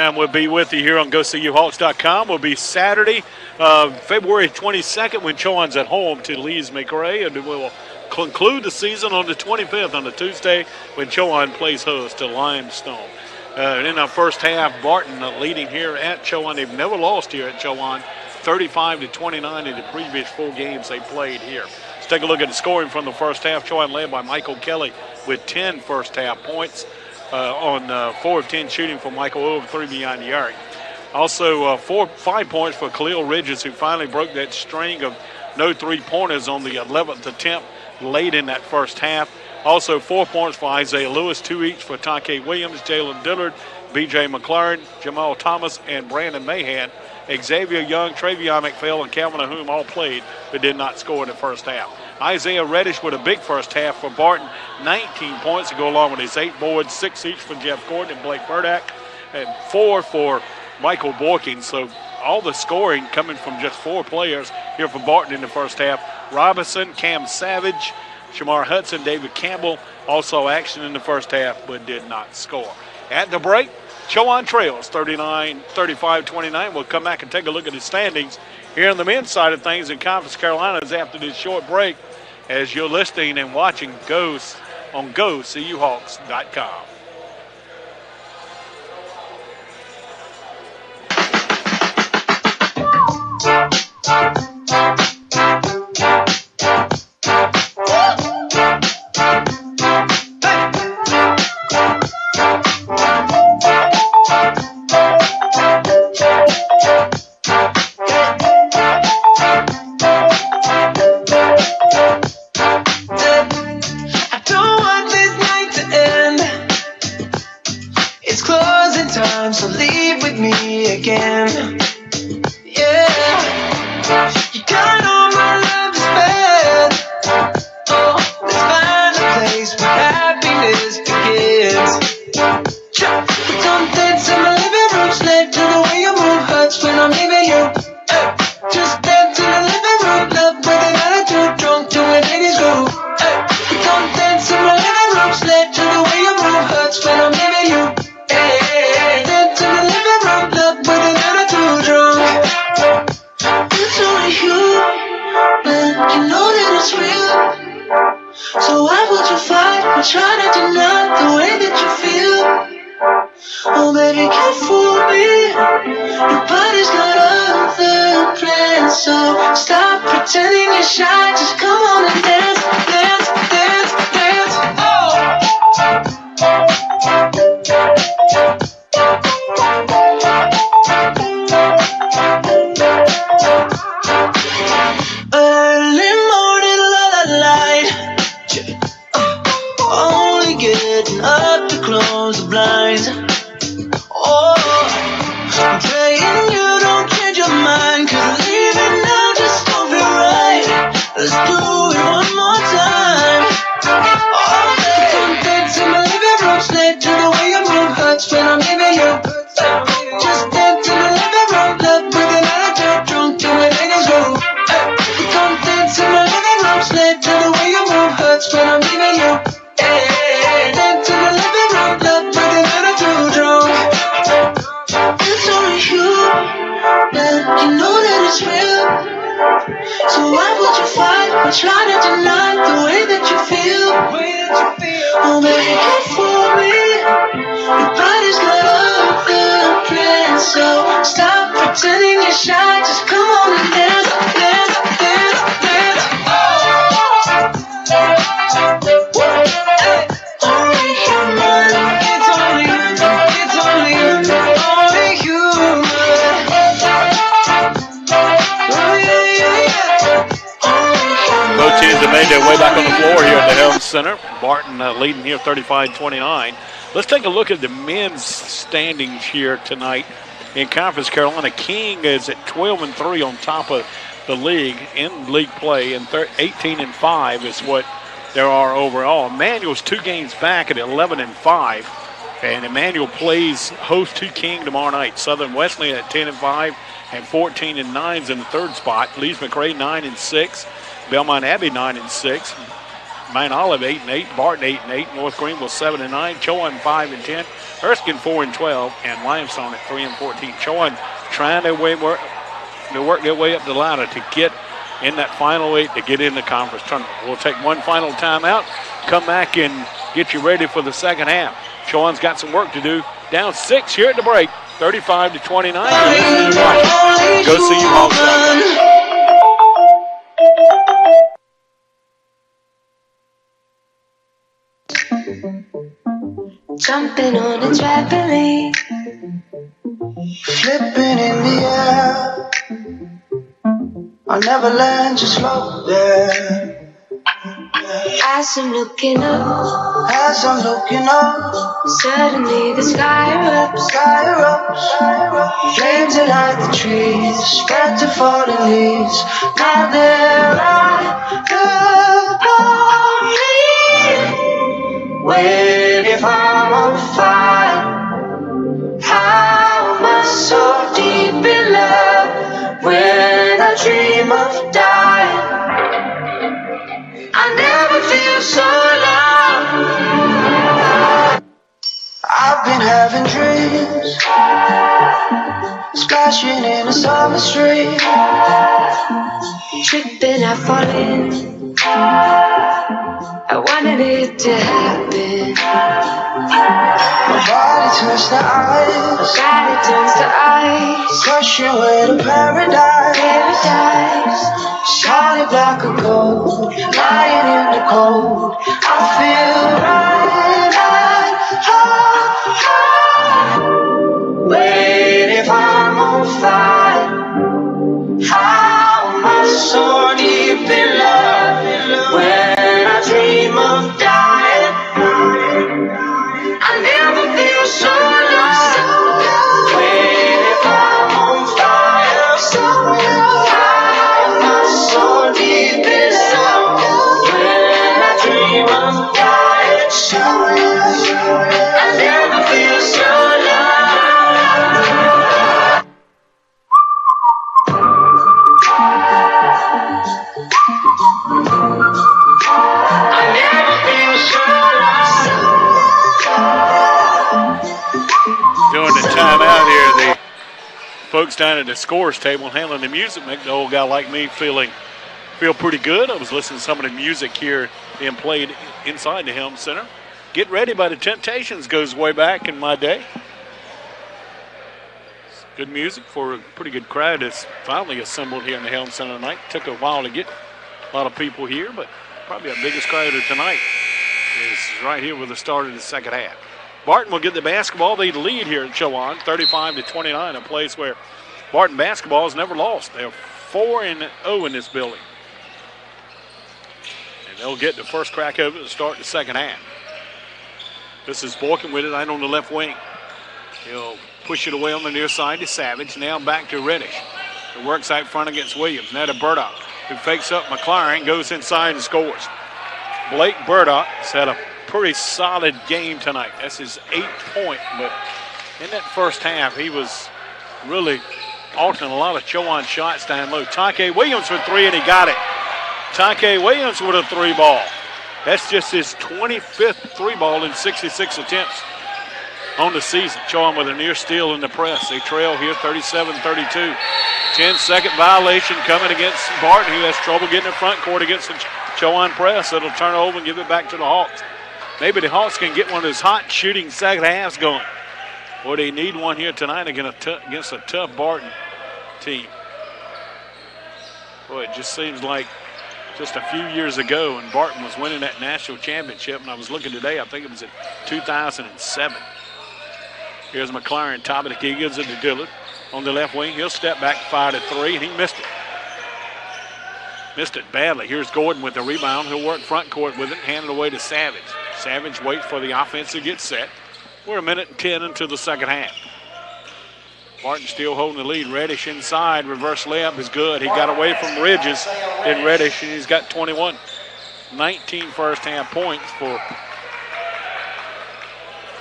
time we'll be with you here on GoSeeYouHawks.com will be Saturday, February 22nd, when Chowan's at home to Lees McRae, and we'll conclude the season on the 25th on the Tuesday when Chowan plays host to Limestone. In our first half, Barton leading here at Chowan. They've never lost here at Chowan, 35-29 in the previous 4 games they played here. Let's take a look at the scoring from the first half. Chowan led by Michael Kelly with 10 first half points on 4 of 10 shooting for Michael, over 3 beyond the arc. Also 5 points for Khalil Ridges, who finally broke that string of no three-pointers on the 11th attempt late in that first half. Also 4 points for Isaiah Lewis, 2 each for Take Williams, Jalen Dillard, B.J. McLaren, Jamal Thomas, and Brandon Mahan. Xavier Young, Travion McPhail, and Calvin Ahum all played but did not score in the first half. Isaiah Reddish with a big first half for Barton, 19 points to go along with his 8 boards, 6 each for Jeff Gordon and Blake Burdack, and 4 for Michael Borking. So all the scoring coming from just 4 players here for Barton in the first half. Robinson, Cam Savage, Shamar Hudson, David Campbell also action in the first half but did not score. At the break, Chowan trails 35-29. We'll come back and take a look at the standings here on the men's side of things in Conference Carolinas after this short break, as you're listening and watching Goes on GoSeeYouHawks.com.
So leave with me again. Yeah, you got all my love to spend. Oh, let's find a place where happiness begins. We don't dance in my living room, slave to the way you move hurts when I'm leaving you. Just dance in the living room, love with an attitude, drunk to an 80s groove. We don't dance in my living room, slave to the way you move hurts when I'm leaving you. So why would you fight and try to deny the way that you feel? Oh baby, can't fool me. Your body's got other plans, so stop pretending you're shy. Just come on and dance, dance, dance, dance. Early morning light, only getting up to close the blinds. Oh, I'm praying you don't change your mind, 'cause leaving now just don't feel right. Let's do it one more time. Oh, don't dance in my living room, slave to the way you move hurts when I'm leaving you. Just dance in the living room, love with an attitude, drunk to an 80s groove. Don't dance in my living room, slave to the way you move hurts when I'm leaving you. Dance in the living room, love with an attitude, drunk. It's only you, but you know that it's real. So why would you fight or try to deny the way that you feel? Oh baby, can't fool me. Your body's got other plans, so stop pretending you're shy. Just come on and dance, dance, dance, dance. Only human, it's only human, it's only human, only human. Oh yeah, yeah, yeah.
Both teams have made their way back on the floor here at the Helms Center. Barton leading here 35-29. Let's take a look at the men's standings here tonight in Conference Carolina. King is at 12-3 on top of the league in league play, and 18-5 is what there are overall. Emmanuel's 2 games back at 11-5, and Emmanuel plays host to King tomorrow night. Southern Wesleyan at 10-5 and 14-9 in the third spot. Lees McRae 9-6, Belmont Abbey 9-6. Mount Olive 8-8, Barton 8-8, North Greenville 7-9, Chowan 5-10, Erskine 4-12, and Limestone at 3-14. Chowan trying to work their way up the ladder to get in that final 8 to get in the conference tournament. We'll take one final timeout, come back and get you ready for the second half. Chowan's got some work to do. Down 6 here at the break, 35-29. Go see you Hawks.
Jumping on a trampoline, flipping in the air. I'll never learn to slow down. As I'm looking up, suddenly the sky erupts, flames that light the trees, spread to falling leaves. Now there I go, wait if I'm on fire. How am I so deep in love when I dream of dying? I never feel so loved. I've been having dreams, splashing in a summer stream, tripping, I fall in. I wanted it to happen. My body turns to ice, crushing way to paradise. Solid black and gold, lying in the cold. I feel right. Wait if I'm on fire. How am I so deep in love when I dream of dying? I never feel so lost. Wait if I'm on fire. How am I so deep in love when I dream of dying? I never feel so
Doing the timeout here, the folks down at the scores table handling the music make the old guy like me feel pretty good. I was listening to some of the music here being played inside the Helm Center. Get Ready by the Temptations goes way back in my day. It's good music for a pretty good crowd that's finally assembled here in the Helm Center tonight. Took a while to get a lot of people here, but probably our biggest crowd of tonight is right here with the start of the second half. Barton will get the basketball. They lead here at Chowan, 35-29, a place where Barton basketball has never lost. They're 4-0 in this building. And they'll get the first crack of it to start the second half. This is Boykin with it out on the left wing. He'll push it away on the near side to Savage. Now back to Reddish. It works out front against Williams. Now to Burdock, who fakes up McLaren, goes inside and scores. Blake Burdock has had a pretty solid game tonight. That's his 8th point, but in that first half, he was really altering a lot of Chowan shots down low. Take Williams for 3, and he got it. Take Williams with a 3-ball. That's just his 25th 3-ball in 66 attempts on the season. Chowan with a near steal in the press. They trail here 37-32. 10-second violation coming against Barton, who has trouble getting in front court against the Chowan press. It'll turn over and give it back to the Hawks. Maybe the Hawks can get one of those hot shooting second halves going. Boy, they need one here tonight against a tough Barton team. Boy, it just seems like just a few years ago when Barton was winning that national championship, and I was looking today, I think it was in 2007. Here's McLaren, top of the key, gives it to Dillard. On the left wing, he'll step back, fire to 3, and he missed it. Missed it badly. Here's Gordon with the rebound. He'll work front court with it, hand it away to Savage. Savage waits for the offense to get set. We're 1:10 into the second half. Barton still holding the lead. Reddish inside. Reverse layup is good. He got away from Ridges in Reddish, and he's got 21. 19 first half points for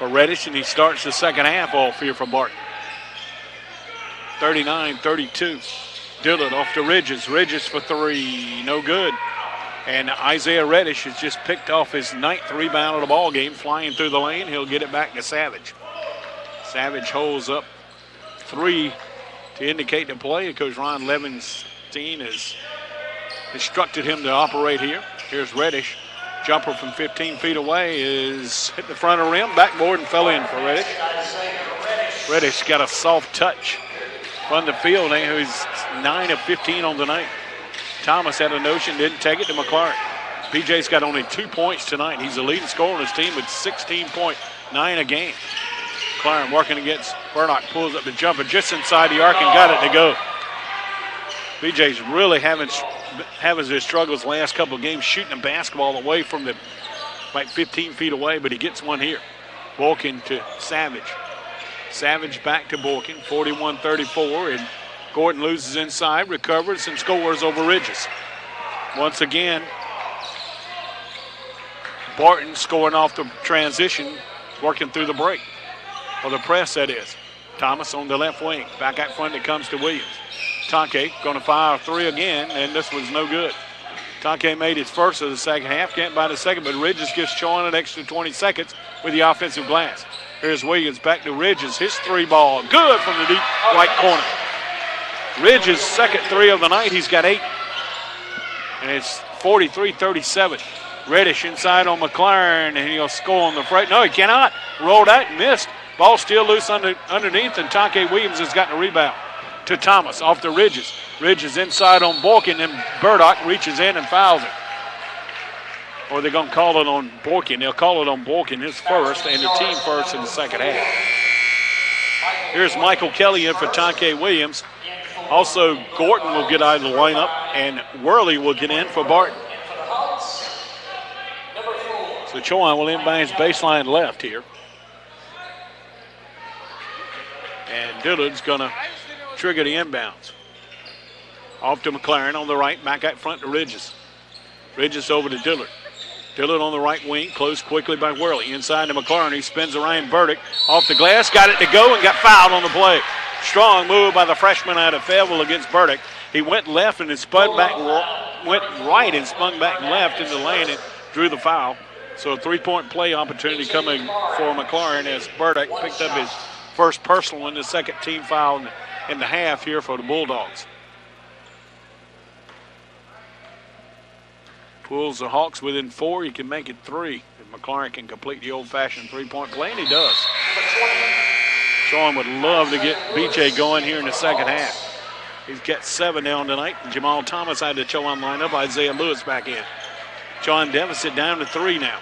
Reddish, and he starts the second half off here for Barton. 39-32. Dillard off to Ridges. Ridges for 3. No good. And Isaiah Reddish has just picked off his 9th rebound of the ball game, flying through the lane. He'll get it back to Savage. Savage holds up 3 to indicate the play. Coach Ron Levenstein has instructed him to operate here. Here's Reddish. Jumper from 15 feet away is hit the front of the rim. Backboard and fell in for Reddish. Reddish got a soft touch from the field. He's 9 of 15 on the night. Thomas had a notion, didn't take it to McLaren. BJ's got only 2 points tonight. He's the leading scorer on his team with 16.9 a game. McLaren working against Burnock, pulls up the jumper just inside the arc and got it to go. BJ's really having his struggles last couple of games, shooting the basketball away from the, like 15 feet away, but he gets one here. Borkin to Savage. Savage back to Borkin, 41-34, and Gordon loses inside, recovers, and scores over Ridges. Once again, Barton scoring off the transition, working through the break. Or the press, that is. Thomas on the left wing. Back out front it comes to Williams. Tonke going to fire a 3 again, and this was no good. Tonke made his first of the second half. Can't buy the second, but Ridges gives Chowan an extra 20 seconds with the offensive glass. Here's Williams back to Ridges. His 3 ball. Good from the deep right corner. Ridges' second 3 of the night. He's got 8. And it's 43-37. Reddish inside on McLaren, and he'll score on the front. No, he cannot. Rolled out and missed. Ball still loose underneath, and Tonke Williams has gotten a rebound to Thomas off the Ridges. Ridges inside on Borkin, and Burdock reaches in and fouls it. Or they're going to call it on Borkin. They'll call it on Borkin, his first, and the team first in the second half. Here's Michael Kelly in for Tonke Williams. Also, Gordon will get out of the lineup, and Worley will get in for Barton. So Chowan will inbound his baseline left here. And Dillard's going to trigger the inbounds. Off to McLaren on the right, back out front to Ridges. Ridges over to Dillard. Dillard on the right wing, closed quickly by Worley. Inside to McLaren, he spins around Burdick. Off the glass, got it to go and got fouled on the play. Strong move by the freshman out of Fayetteville against Burdick. He went left and it spun back, went right and spun back left into the lane and drew the foul. So a 3-point play opportunity coming for McLaren as Burdick picked up his first personal and the second team foul in the half here for the Bulldogs. Pulls the Hawks within 4. He can make it 3. If McLaren can complete the old-fashioned 3-point play, and he does. Chowan would love to get BJ going here in the second half. He's got 7 down tonight. Jamal Thomas out of the Chowan lineup. Isaiah Lewis back in. Chowan deficit down to 3 now.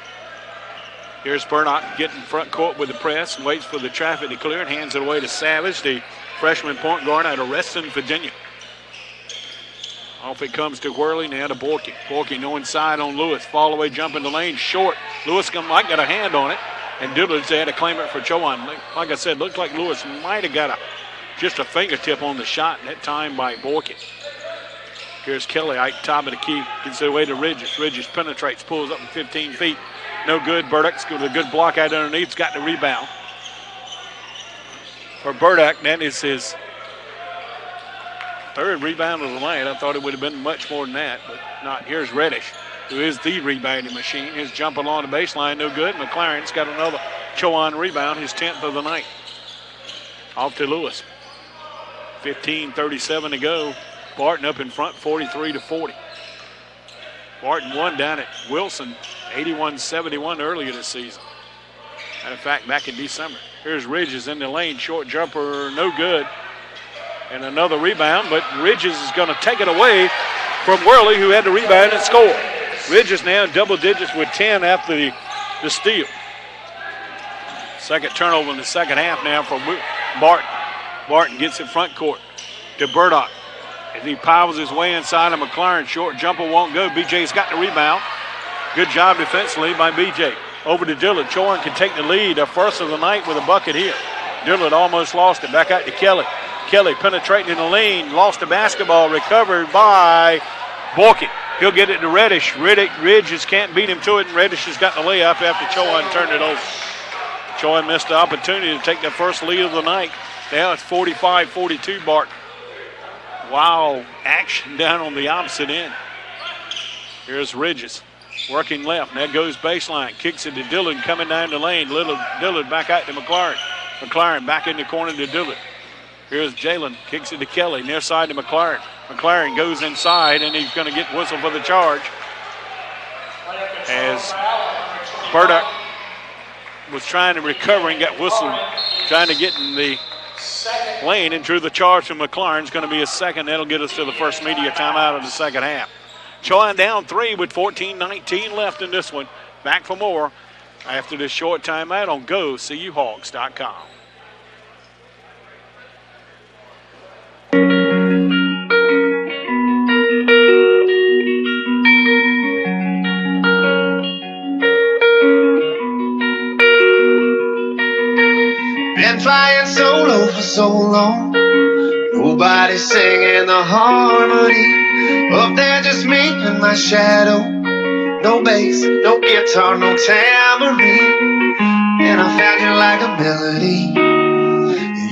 Here's Burnock getting front court with the press and waits for the traffic to clear and hands it away to Savage, the freshman point guard out of Reston, Virginia. Off it comes to Worley, now to Borky. Borky no inside on Lewis. Fall away, jump in the lane, short. Lewis might got a hand on it, and Dillard's had to claim it for Chowan. Like I said, looked like Lewis might have got just a fingertip on the shot, that time by Borky. Here's Kelly, top of the key, gets it away to Ridges. Ridges penetrates, pulls up from 15 feet. No good. Burdick's got a good block out underneath. Got the rebound. For Burdick, that is his 3rd rebound of the night. I thought it would have been much more than that, but not. Here's Reddish, who is the rebounding machine. His jump along the baseline, no good. McLaren's got another Chowan rebound, his 10th of the night. Off to Lewis. 15:37 to go. Barton up in front, 43-40. Barton won down at Wilson, 81-71 earlier this season. Matter of fact, back in December. Here's Ridges in the lane, short jumper, no good. And another rebound, but Ridges is going to take it away from Worley, who had the rebound and score. Ridges now in double digits with 10 after the steal. Second turnover in the second half now for Barton. Barton gets it front court to Burdock. As he powers his way inside of McLaren, short jumper won't go. BJ's got the rebound. Good job defensively by BJ. Over to Dillard. Chowan can take the lead, the first of the night with a bucket here. Dillard almost lost it. Back out to Kelly. Kelly penetrating in the lane, lost the basketball, recovered by Borky. He'll get it to Reddish. Ridges can't beat him to it, and Reddish has got the layup after Chowan turned it over. Chowan missed the opportunity to take the first lead of the night. Now it's 45-42 Barton. Wow, action down on the opposite end. Here's Ridges working left. Now goes baseline. Kicks it to Dillard coming down the lane. Dillard back out to McLaren. McLaren back in the corner to Dillard. Here's Jalen. Kicks it to Kelly. Near side to McLaren. McLaren goes inside, and he's going to get whistle for the charge. As Burdock was trying to recover and got whistled, trying to get in the lane and drew the charge from McLaren. It's going to be a second. That'll get us to the first media timeout of the second half. Chowan down 3 with 14-19 left in this one. Back for more after this short timeout on GoCUHawks.com.
Been flying solo for so long. Nobody singing the harmony. Up there just me and my shadow. No bass, no guitar, no tambourine. And I found you like a melody.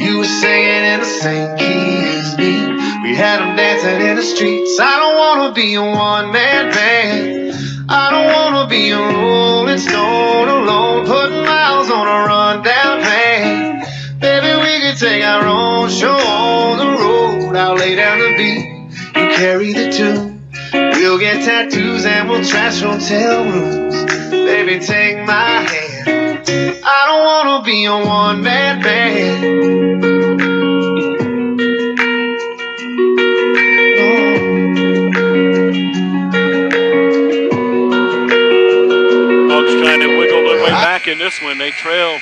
You were singing in the same key as me. We had them dancing in the streets. I don't wanna be a one-man band. I don't wanna be a rolling stone alone, putting miles on a rundown van. Baby, we could take our own show on the road. I'll lay down the beat, you carry the tune. We'll get tattoos and we'll trash hotel rooms. Baby, take my hand. I don't wanna be a one-man band.
Hawks trying to wiggle their way back in this one. They trail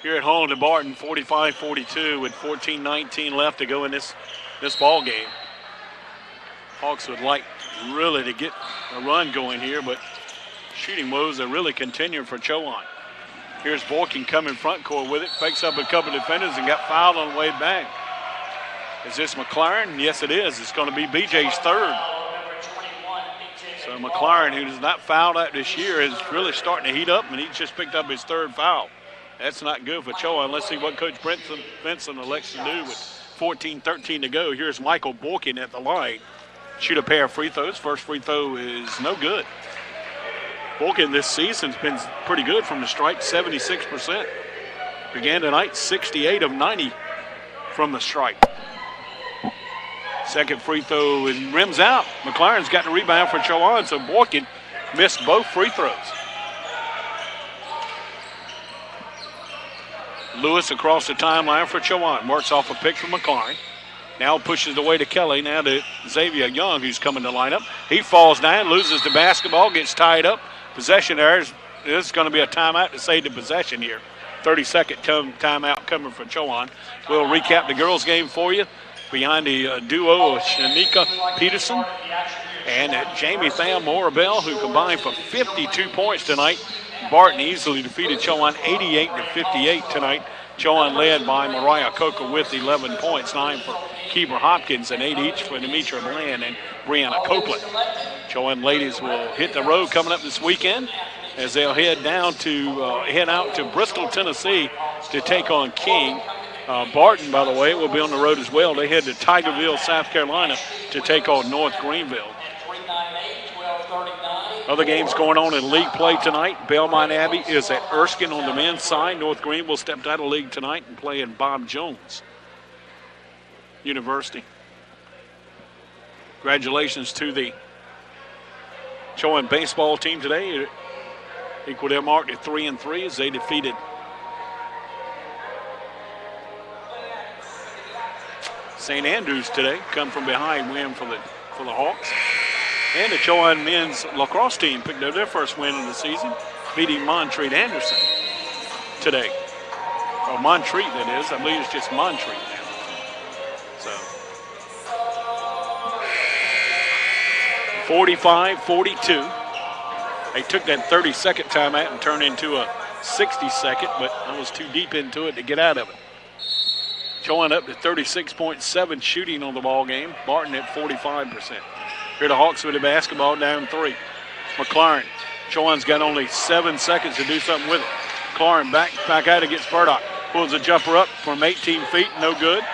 here at home to Barton, 45-42 with 14-19 left to go in this ball game. Hawks would like really to get a run going here, but shooting woes are really continuing for Chowan. Here's Borkin coming front court with it, fakes up a couple of defenders and got fouled on the way back. Is this McLaren? Yes, it is. It's going to be BJ's third. So McLaren, who's not fouled out this year, is really starting to heat up, and he's just picked up his third foul. That's not good for Chowan. Let's see what Coach Benson elects to do with 14-13 to go. Here's Michael Borkin at the line. Shoot a pair of free throws. First free throw is no good. Borkin this season's been pretty good from the stripe, 76%. Began tonight 68 of 90 from the stripe. Second free throw is rims out. McLaren's got the rebound for Chowan, so Borkin missed both free throws. Lewis across the timeline for Chowan. Works off a pick from McLaren. Now pushes away to Kelly. Now to Xavier Young, who's coming to line up. He falls down, loses the basketball, gets tied up. Possession there. This is going to be a timeout to save the possession here. 30-second timeout coming for Chowan. We'll recap the girls' game for you. Behind the duo of Shanika Peterson and Jamie Tham Morabel, who combined for 52 points tonight. Barton easily defeated Chowan 88-58 tonight. Chowan led by Mariah Coker with 11 points, 9 for Keeper Hopkins, and 8 each for Demetra Bland and Brianna Copeland. Chowan ladies will hit the road coming up this weekend as they'll head out to Bristol, Tennessee to take on King. Barton, by the way, will be on the road as well. They head to Tigerville, South Carolina to take on North Greenville. Other games going on in league play tonight. Belmont Abbey is at Erskine on the men's side. North Greenville stepped out of league tonight and playing Bob Jones University. Congratulations to the Chowan baseball team today. Equal their mark to 3-3 as they defeated St. Andrews today. Come from behind win for the Hawks. And the Chowan men's lacrosse team picked up their first win of the season, beating Montreat Anderson today. Or Montreat, that is. I believe it's just Montreat now. So 45-42. They took that 30-second timeout and turned into a 60-second, but I was too deep into it to get out of it. Chowan up to 36.7 shooting on the ball game. Barton at 45%. Here the Hawks with the basketball down 3. McLaren. Chowan's got only 7 seconds to do something with it. McLaren back out against Burdock. Pulls a jumper up from 18 feet, no good.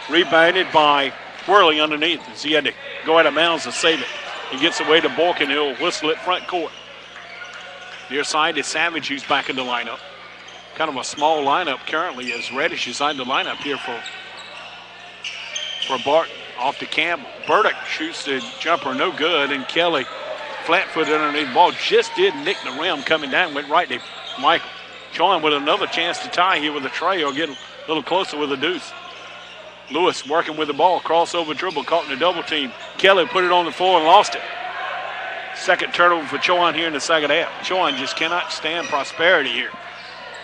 Rebounded by Worley underneath as he had to go out of bounds to save it. He gets away to Borkin. He'll whistle it front court. Near side is Savage, who's back in the lineup. Kind of a small lineup currently as Reddish is in the lineup here for Barton. Off to Campbell. Burdick shoots the jumper, no good, and Kelly flat-footed underneath the ball. Just did nick the rim coming down, went right to Michael. Chowan with another chance to tie here with a tray or get a little closer with a deuce. Lewis working with the ball, crossover dribble, caught in a double team. Kelly put it on the floor and lost it. Second turnover for Chowan here in the second half. Chowan just cannot stand prosperity here.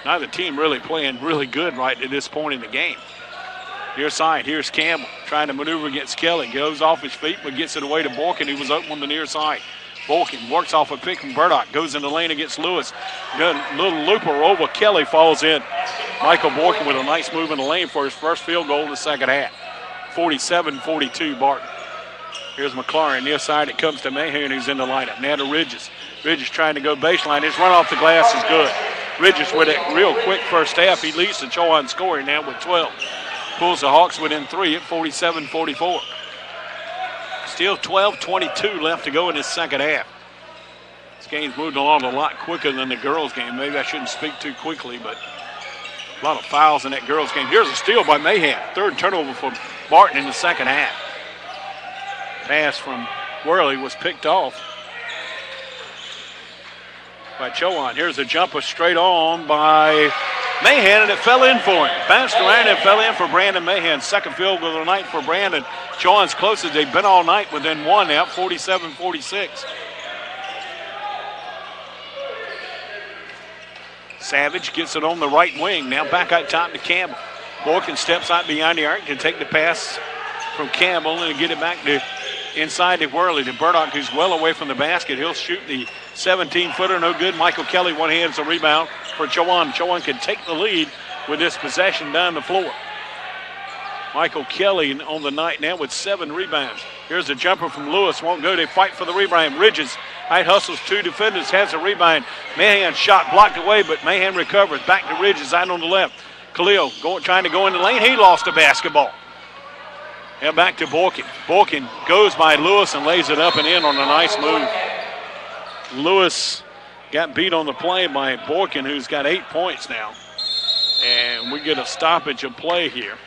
Neither team really playing really good right at this point in the game. Near side, here's Campbell trying to maneuver against Kelly. Goes off his feet, but gets it away to Borkin, who was open on the near side. Borkin works off a pick from Burdock, goes in the lane against Lewis. Good little looper over. Kelly falls in. Michael Borkin with a nice move in the lane for his first field goal in the second half. 47-42 Barton. Here's McLaurin near side. It comes to Mahan, who's in the lineup. Now to Ridges. Ridges trying to go baseline. His run off the glass is good. Ridges with it real quick first half. He leads the Chowan scoring now with 12. Pulls the Hawks within 3 at 47-44. Still 12:22 left to go in this second half. This game's moved along a lot quicker than the girls' game. Maybe I shouldn't speak too quickly, but a lot of fouls in that girls' game. Here's a steal by Mahan. Third turnover for Barton in the second half. Pass from Worley was picked off by Chowan. Here's a jumper straight on by Mahan, and it fell in for him. Bounced around and fell in for Brandon Mahan. Second field goal of the night for Brandon. Chowan's closest they've been all night within one now, 47-46. Savage gets it on the right wing. Now back out top to Campbell. Borkin steps out behind the arc, can take the pass from Campbell and get it back to inside to Worley, to Burdock, who's well away from the basket. He'll shoot the 17-footer, no good. Michael Kelly, one hand's a rebound for Chowan. Chowan can take the lead with this possession down the floor. Michael Kelly on the night now with 7 rebounds. Here's a jumper from Lewis, won't go. They fight for the rebound. Ridges out hustles 2 defenders, has a rebound. Mahan shot blocked away, but Mahan recovers. Back to Ridges out on the left. Khalil trying to go in the lane. He lost the basketball. Now back to Borkin. Borkin goes by Lewis and lays it up and in on a nice move. Lewis got beat on the play by Borkin, who's got 8 points now. And we get a stoppage of play here.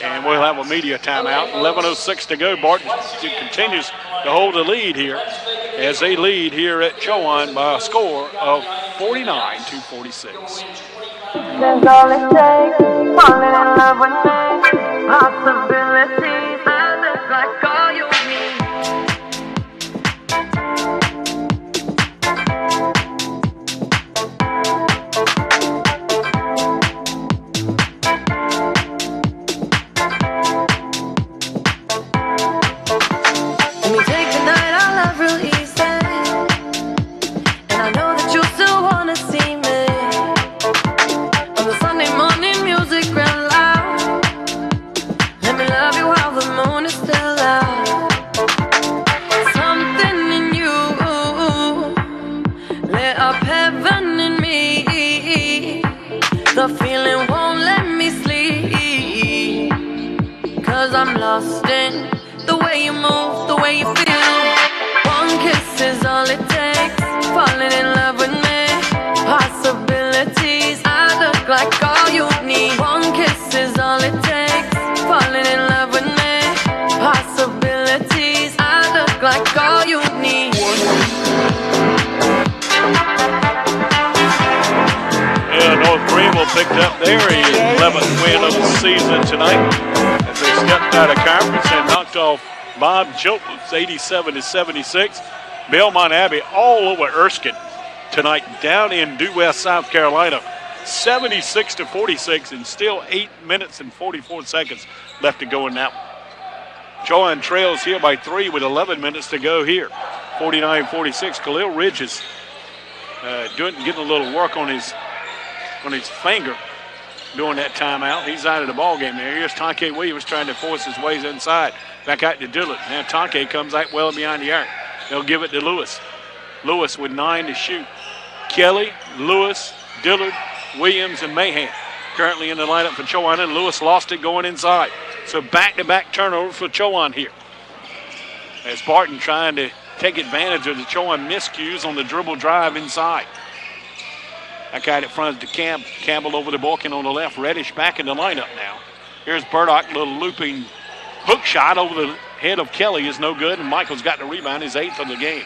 And we'll have a media timeout. 11:06 to go. Barton continues to hold the lead here as they lead here at Chowan by a score of 49-46.
That's all it takes, falling in love with me, possibilities, I look like all you need. Let me take the night I love real easy, and I know that you still wanna see me. On the Sunday morning music real loud, let me love you while the moon is still out. Something in you lit up heaven in me. The feeling won't let me sleep, 'cause I'm lost in the way you move, the way you feel. One kiss is all it takes, falling in love with me, possibilities, I look like all you need. One kiss is all it takes, falling in love with me, possibilities, I look like all you need.
Yeah, North Greenville picked up their 11th win of the season tonight as they stepped out of conference and knocked off Bob Chilton's 87-76. Belmont Abbey all over Erskine tonight down in Due West, South Carolina, 76-46, and still 8 minutes and 44 seconds left to go in that one. Chowan trails here by 3 with 11 minutes to go here, 49-46. Khalil Ridges getting a little work on his finger during that timeout. He's out of the ball game there. Here's Tonke Williams trying to force his ways inside. Back out to Dillard. Now Tonke comes out well behind the arc. They'll give it to Lewis. Lewis with 9 to shoot. Kelly, Lewis, Dillard, Williams, and Mahan currently in the lineup for Chowan, and Lewis lost it going inside. So back-to-back turnover for Chowan here. as Barton trying to take advantage of the Chowan miscues on the dribble drive inside. Back out in front to Campbell over to Borkin on the left. Reddish back in the lineup now. Here's Burdock, little looping hook shot over the head of Kelly is no good, and Michael's got the rebound, his 8th of the game.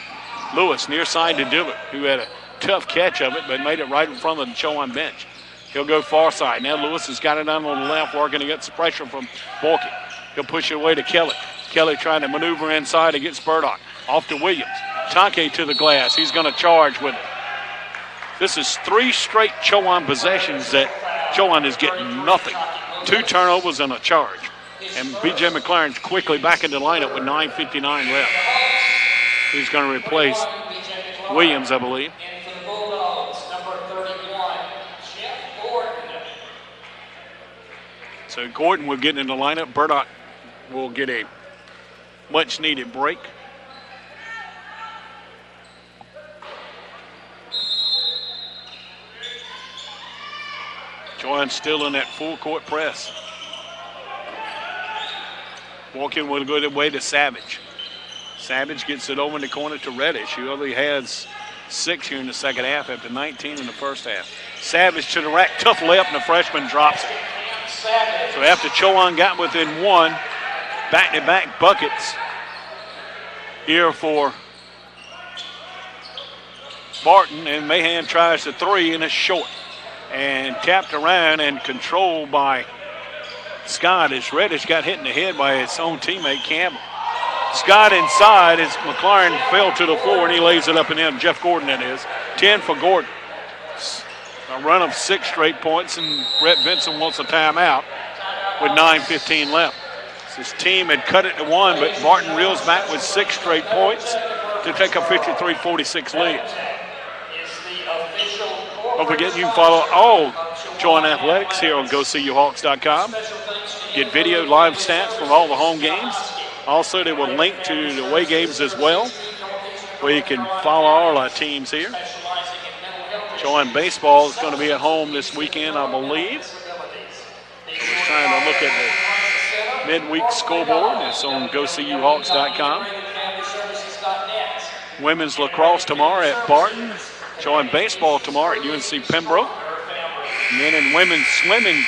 Lewis near side to Dillard, who had a tough catch of it, but made it right in front of the Chowan bench. He'll go far side. Now Lewis has got it down on the left, working against the pressure from Borkin. He'll push it away to Kelly. Kelly trying to maneuver inside against Burdock. Off to Williams. Tonke to the glass. He's going to charge with it. This is 3 straight Chowan possessions that Chowan is getting nothing. 2 turnovers and a charge. And B.J. McLaren's quickly back in the lineup with 9:59 left. He's going to replace Williams, I believe.
And for the Bulldogs, number 31, Jeff Gordon.
So Gordon will get in the lineup. Burdock will get a much-needed break. Chowan still in that full-court press. Walking will go the way to Savage. Savage gets it over in the corner to Reddish, who only has 6 here in the second half after 19 in the first half. Savage to the rack, tough layup, and the freshman drops it. So after Chowan got within 1, back-to-back buckets here for Barton, and Mahan tries the 3 and it's short. And tapped around and controlled by Scott as Reddish got hit in the head by his own teammate Campbell. Scott inside as McLaren fell to the floor and he lays it up and in. Jeff Gordon, that is. 10 for Gordon. A run of 6 straight points, and Brett Vinson wants a timeout with 9:15 left. His team had cut it to 1, but Barton reels back with 6 straight points to take a 53-46 lead. Don't forget, you can follow all Chowan Athletics here on GoSeeYouHawks.com. Get video live stats from all the home games. Also, they will link to the away games as well, where you can follow all our teams here. Chowan baseball is going to be at home this weekend, I believe. I was trying to look at the midweek scoreboard. It's on GoSeeYouHawks.com. Women's lacrosse tomorrow at Barton. Chowan baseball tomorrow at UNC Pembroke. Men and women's swimming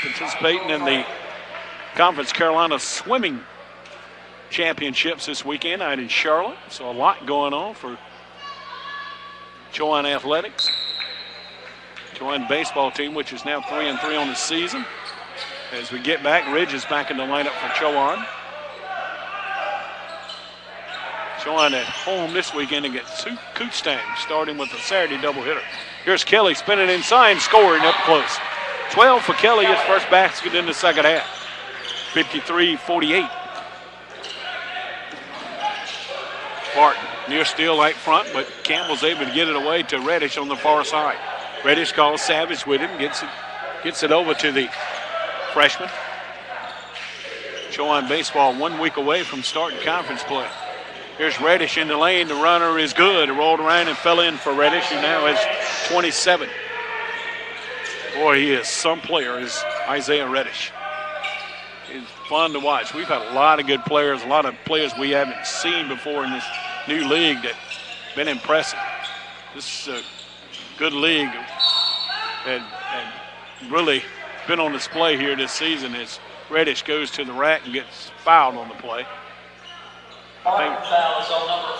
participating in the Conference Carolina Swimming Championships this weekend out in Charlotte. So a lot going on for Chowan Athletics. Chowan baseball team, which is now 3-3 on the season. As we get back, Ridge is back in the lineup for Chowan. Chowan at home this weekend against Kutztown, starting with a Saturday doubleheader. Here's Kelly spinning inside, scoring up close. 12 for Kelly, his first basket in the second half. 53-48. Barton near steal right front, but Campbell's able to get it away to Reddish on the far side. Reddish calls Savage with him, gets it over to the freshman. Chowan baseball 1 week away from starting conference play. Here's Reddish in the lane. The runner is good. It rolled around and fell in for Reddish, who now has 27. Boy, he is some player, is Isaiah Reddish. He's fun to watch. We've had a lot of good players, a lot of players we haven't seen before in this new league that have been impressive. This is a good league and really been on display here this season as Reddish goes to the rack and gets fouled on the play.
Foul is on number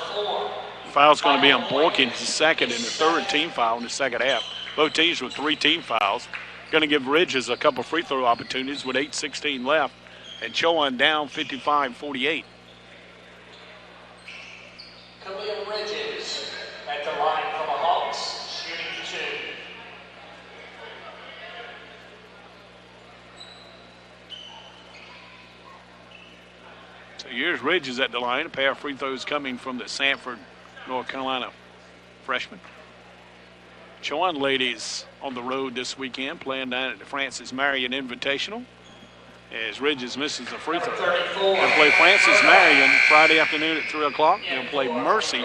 4.
Foul's going to be on Borkin, his second and the third team foul in the second half. Both teams with 3 team fouls. Going to give Ridges a couple free throw opportunities with 8:16 left. And Chowan down 55-48.
Khalil Ridges at the line for the Hawks, shooting 2.
So here's Ridges at the line. A pair of free throws coming from the Sanford, North Carolina freshman. Chowan ladies on the road this weekend, playing down at the Francis Marion Invitational. As Ridges misses a free throw. They'll play Francis Marion Friday afternoon at 3 o'clock. They'll play Mercy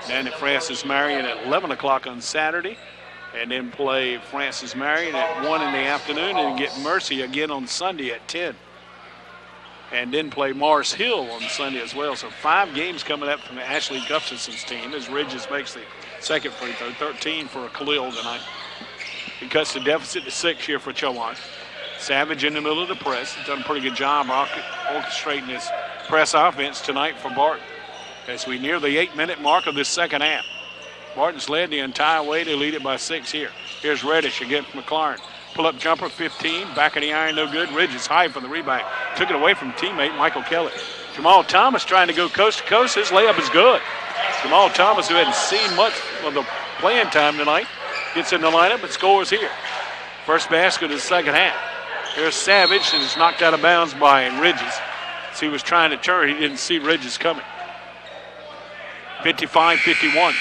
down at Francis Marion at 11 o'clock on Saturday. And then play Francis Marion at 1 in the afternoon and get Mercy again on Sunday at 10. and then play Morris Hill on Sunday as well. So 5 games coming up from Ashley Gustafson's team as Ridges makes the second free throw. 13 for Khalil tonight. He cuts the deficit to 6 here for Chowan. Savage in the middle of the press. He's done a pretty good job orchestrating his press offense tonight for Barton as we near the 8-minute mark of this second half. Barton's led the entire way. They lead it by 6 here. Here's Reddish against McLaurin. Pull-up jumper, 15. Back of the iron, no good. Ridges high for the rebound. Took it away from teammate Michael Kelly. Jamal Thomas trying to go coast to coast. His layup is good. Jamal Thomas, who hadn't seen much of the playing time tonight, gets in the lineup and scores here. First basket of the second half. Here's Savage, and is knocked out of bounds by Ridges. As he was trying to turn, he didn't see Ridges coming. 55-51.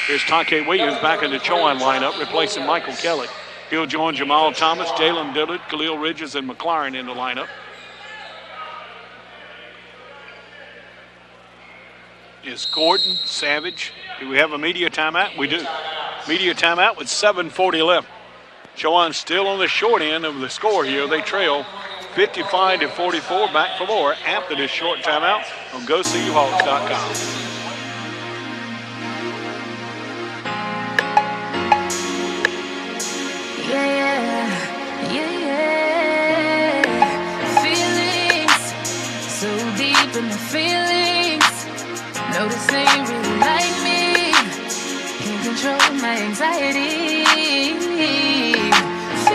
Here's Tonke Williams back in the Chowan lineup, replacing Michael Kelly. He'll join Jamal Thomas, Jalen Dillard, Khalil Ridges, and McLaurin in the lineup. Is Gordon, Savage. Do we have a media timeout? We do. Media timeout with 7:40 left. Chowan still on the short end of the score here. They trail 55-44. Back for more after this short timeout on GoSeeHawks.com.
In the feelings, notice they ain't really like me. Can't control my anxiety.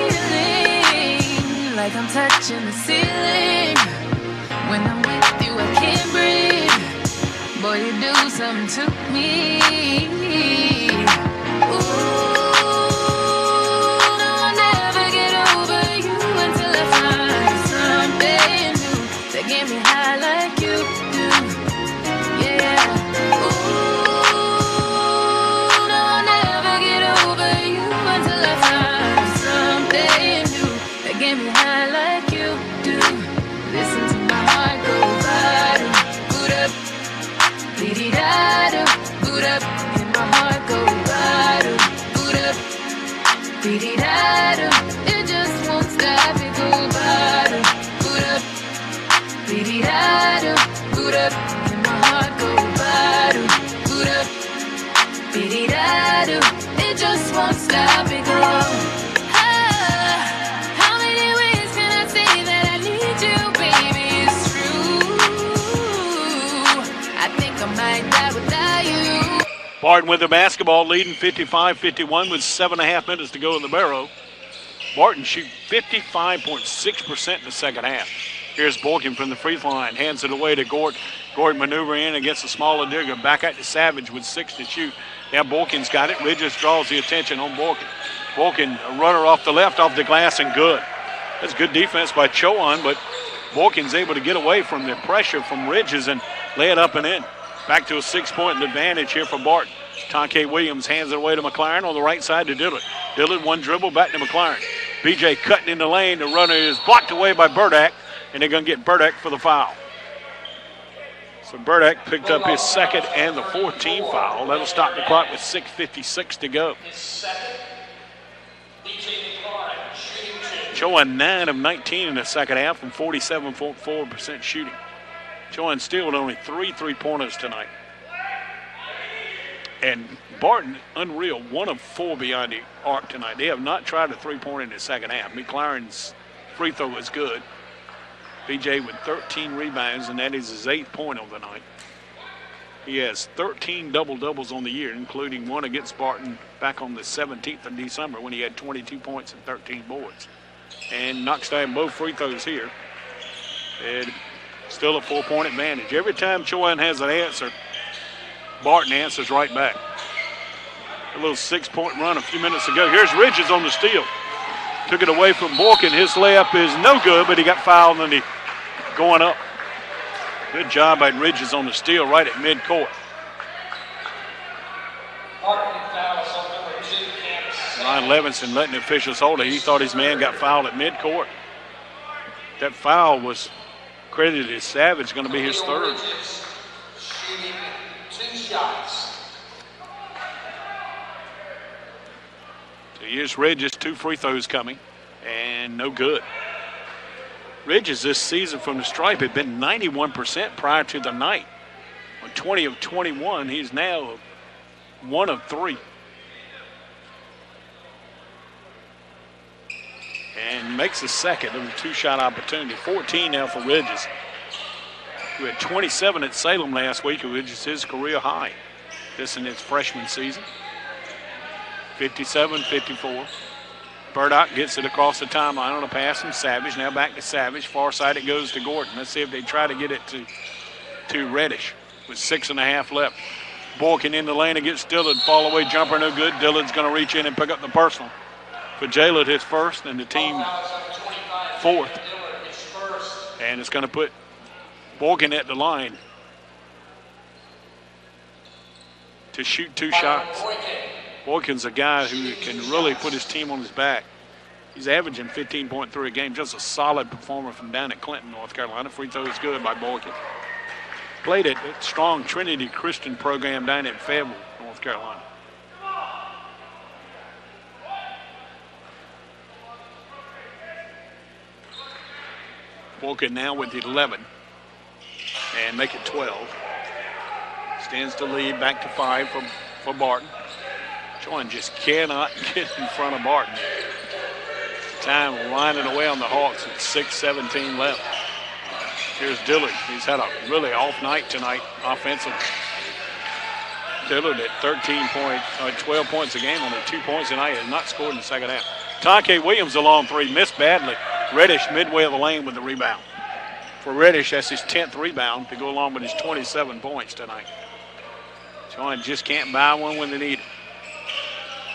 Feeling like I'm touching the ceiling. When I'm with you, I can't breathe. Boy, you do something to me. Ooh, no, I'll never get over you until I find something new that get me high like you do. Yeah. Ooh, no, I'll never get over you until I find something new that get me high like you do. Listen to my heart go bottom, boot up, dee-dee-da-do, boot up, and my heart go bottom, boot up, dee-dee-da-do. It just won't stop, it go bottom, boot up, dee-dee-da-do, boot up, and my heart go bottom, boot up, dee-dee-da-do. It just won't stop, it go. How many ways can I say that I need you, baby? It's true. I think I might die without you.
Barton with the basketball, leading 55-51 with 7.5 minutes to go in the barrel. Barton shoot 55.6% in the second half. Here's Borkin from the free throw line, hands it away to Gordon. Gordon maneuver in against a smaller Digger. Back at the Savage with 6 to shoot. Now Borkin's got it. Ridges draws the attention on Borkin. Borkin, a runner off the left, off the glass, and good. That's good defense by Chowan, but Borkin's able to get away from the pressure from Ridges and lay it up and in. Back to a 6-point advantage here for Barton. Tonke Williams hands it away to McLaurin on the right side to Dillard. Dillard, one dribble, back to McLaurin. BJ cutting in the lane. The runner is blocked away by Burdak, and they're going to get Burdak for the foul. So Burdak picked up his second and the 14th foul. That'll stop the clock with 6:56 to go. Chowan 9 of 19 in the second half from 47.4% shooting. Chowan still with only 3 3-pointers tonight. And Barton, unreal, 1 of 4 beyond the arc tonight. They have not tried a 3-pointer in the second half. McLaurin's free throw is good. BJ with 13 rebounds, and that is his 8th point of the night. He has 13 double-doubles on the year, including one against Barton back on the 17th of December when he had 22 points and 13 boards. And knocks down both free throws here. And still a 4-point advantage. Every time Chowan has an answer, Barton answers right back. A little 6-point run a few minutes ago. Here's Ridges on the steal. Took it away from Borkin. His layup is no good, but he got fouled and he going up. Good job by Ridges on the steal right at midcourt. Ryan Levinson letting the officials hold it. He thought his man got fouled at midcourt. That foul was credited as Savage, going to be his third.
Shooting 2 shots.
So here's Ridges, 2 free throws coming, and no good. Ridges this season from the stripe had been 91% prior to the night. On 20 of 21, he's now 1 of 3. And makes the second of the two-shot opportunity. 14 now for Ridges, who had 27 at Salem last week, which is his career high. This in his freshman season. 57-54. Burdock gets it across the timeline on a pass from Savage. Now back to Savage. Far side it goes to Gordon. Let's see if they try to get it to Reddish with 6.5 left. Boykin in the lane against Dillard. Fall away jumper, no good. Dillard's going to reach in and pick up the personal. For Jaled, his first, and the team fourth. And it's going to put Boykin at the line to shoot 2 shots. Boykin's a guy who can really put his team on his back. He's averaging 15.3 a game, just a solid performer from down at Clinton, North Carolina. Free throw is good by Boykin. Played at a strong Trinity Christian program down in Fayetteville, North Carolina. Boykin now with 11 and make it 12. Stands to lead, back to 5 for Barton. Chowan just cannot get in front of Barton. Time winding away on the Hawks with 6:17 left. Here's Dillard. He's had a really off night tonight offensively. Dillard at 12 points a game, only 2 points tonight, has not scored in the second half. Tonke Williams, a long three, missed badly. Reddish midway of the lane with the rebound. For Reddish, that's his 10th rebound to go along with his 27 points tonight. Chowan just can't buy one when they need it.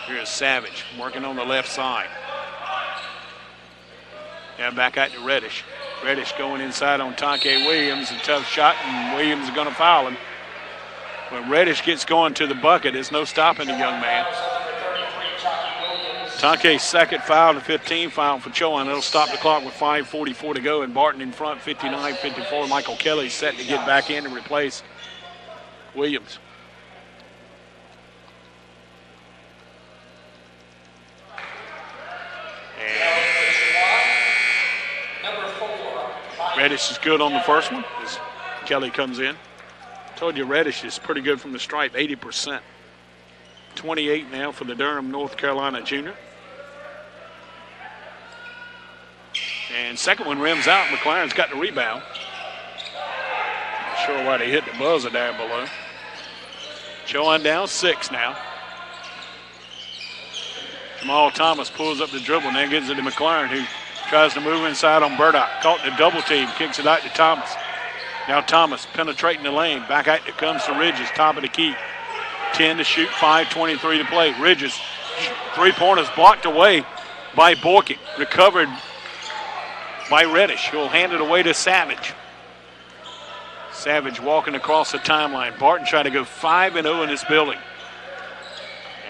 Here's Savage working on the left side. Now back out to Reddish. Reddish going inside on Tonke Williams. A tough shot, and Williams is going to foul him. When Reddish gets going to the bucket, there's no stopping the young man. Tonke's second foul, the 15th foul for Chowan. It'll stop the clock with 5:44 to go, and Barton in front, 59-54. Michael Kelly set to get back in to replace Williams. And Reddish is good on the first one as Kelly comes in. Told you Reddish is pretty good from the stripe, 80%. 28 now for the Durham, North Carolina junior. And second one rims out. McLaren's got the rebound. Not sure why they hit the buzzer down below. Chowan down 6 now. Jamal Thomas pulls up the dribble and then gives it to McLaren, who tries to move inside on Burdock. Caught in the double team, kicks it out to Thomas. Now Thomas penetrating the lane. Back out it comes to Ridges, top of the key. 10 to shoot, 5:23 to play. Ridges, three-pointers blocked away by Boykin. Recovered by Reddish. He'll hand it away to Savage. Savage walking across the timeline. Barton trying to go 5-0 in this building.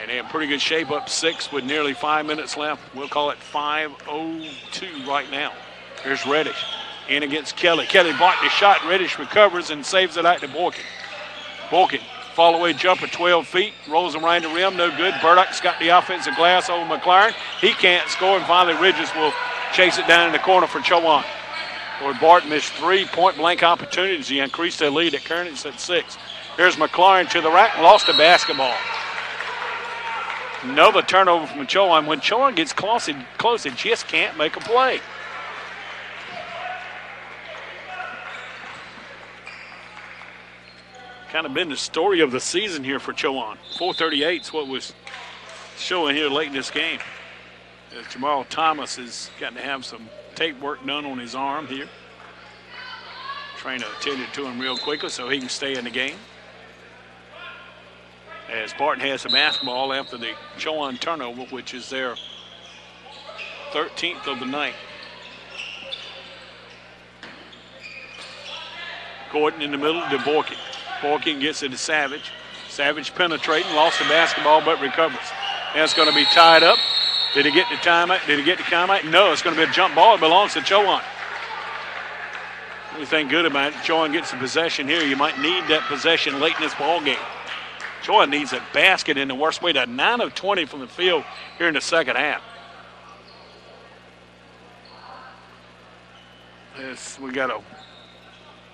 And they're in pretty good shape, up 6 with nearly 5 minutes left. We'll call it 5:02 right now. Here's Reddish. In against Kelly. Kelly blocked the shot. Reddish recovers and saves it out to Boykin. Boykin, fall away jumper, 12 feet. Rolls him around the rim, no good. Burdock's got the offensive glass over McLaren. He can't score, and finally Ridges will chase it down in the corner for Chowan. Lord Barton missed 3 point-blank opportunities. He increased their lead at current. It's at 6. Here's McLaren to the rack, lost the basketball. Another turnover from Chowan. When Chowan gets close, it just can't make a play. Kind of been the story of the season here for Chowan. 4:38 is what was showing here late in this game. Jamal Thomas has got to have some tape work done on his arm here. Trainer attended to him real quickly so he can stay in the game. As Barton has the basketball after the Chowan turnover, which is their 13th of the night. Gordon in the middle to Boykin. Boykin gets it to Savage. Savage penetrating, lost the basketball, but recovers. That's going to be tied up. Did he get the timeout? Did he get the timeout? No, it's going to be a jump ball. It belongs to Chowan. Anything good about it, Chowan gets the possession here. You might need that possession late in this ball game. Chowan needs a basket in the worst way to 9 of 20 from the field here in the second half. We got a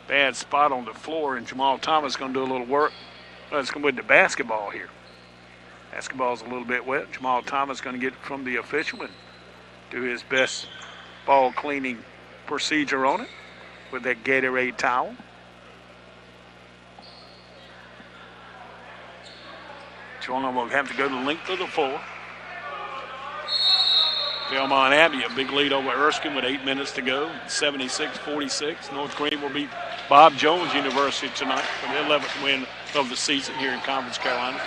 bad spot on the floor, and Jamal Thomas is going to do a little work. It's going to be the basketball here. Basketball's a little bit wet. Jamal Thomas is going to get it from the official and do his best ball cleaning procedure on it with that Gatorade towel. Chowan will have to go the length of the floor. Belmont Abbey, a big lead over Erskine with 8 minutes to go, 76-46. North Green will beat Bob Jones University tonight for the 11th win of the season here in Conference Carolina.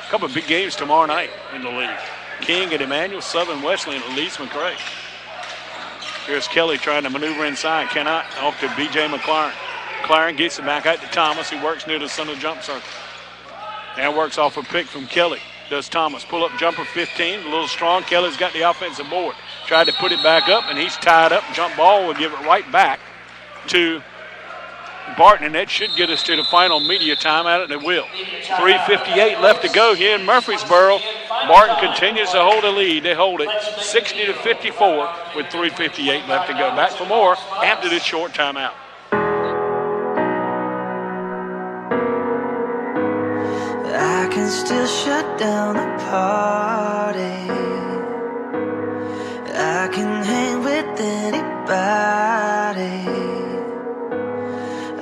A couple of big games tomorrow night in the league. King at Emmanuel, Southern Wesleyan at Leeds McRae. Here's Kelly trying to maneuver inside, cannot, off to B.J. McLaren. McLaren gets it back out to Thomas, who works near the center jump circle. Now works off a pick from Kelly. Does Thomas. Pull up jumper 15, a little strong. Kelly's got the offensive board. Tried to put it back up, and he's tied up. Jump ball will give it right back to Barton, and that should get us to the final media timeout, and it will. 3:58 left to go here in Murfreesboro. Barton continues to hold a lead. They hold it 60-54 with 3:58 left to go. Back for more after this short timeout.
I can still shut down the party. I can hang with anybody.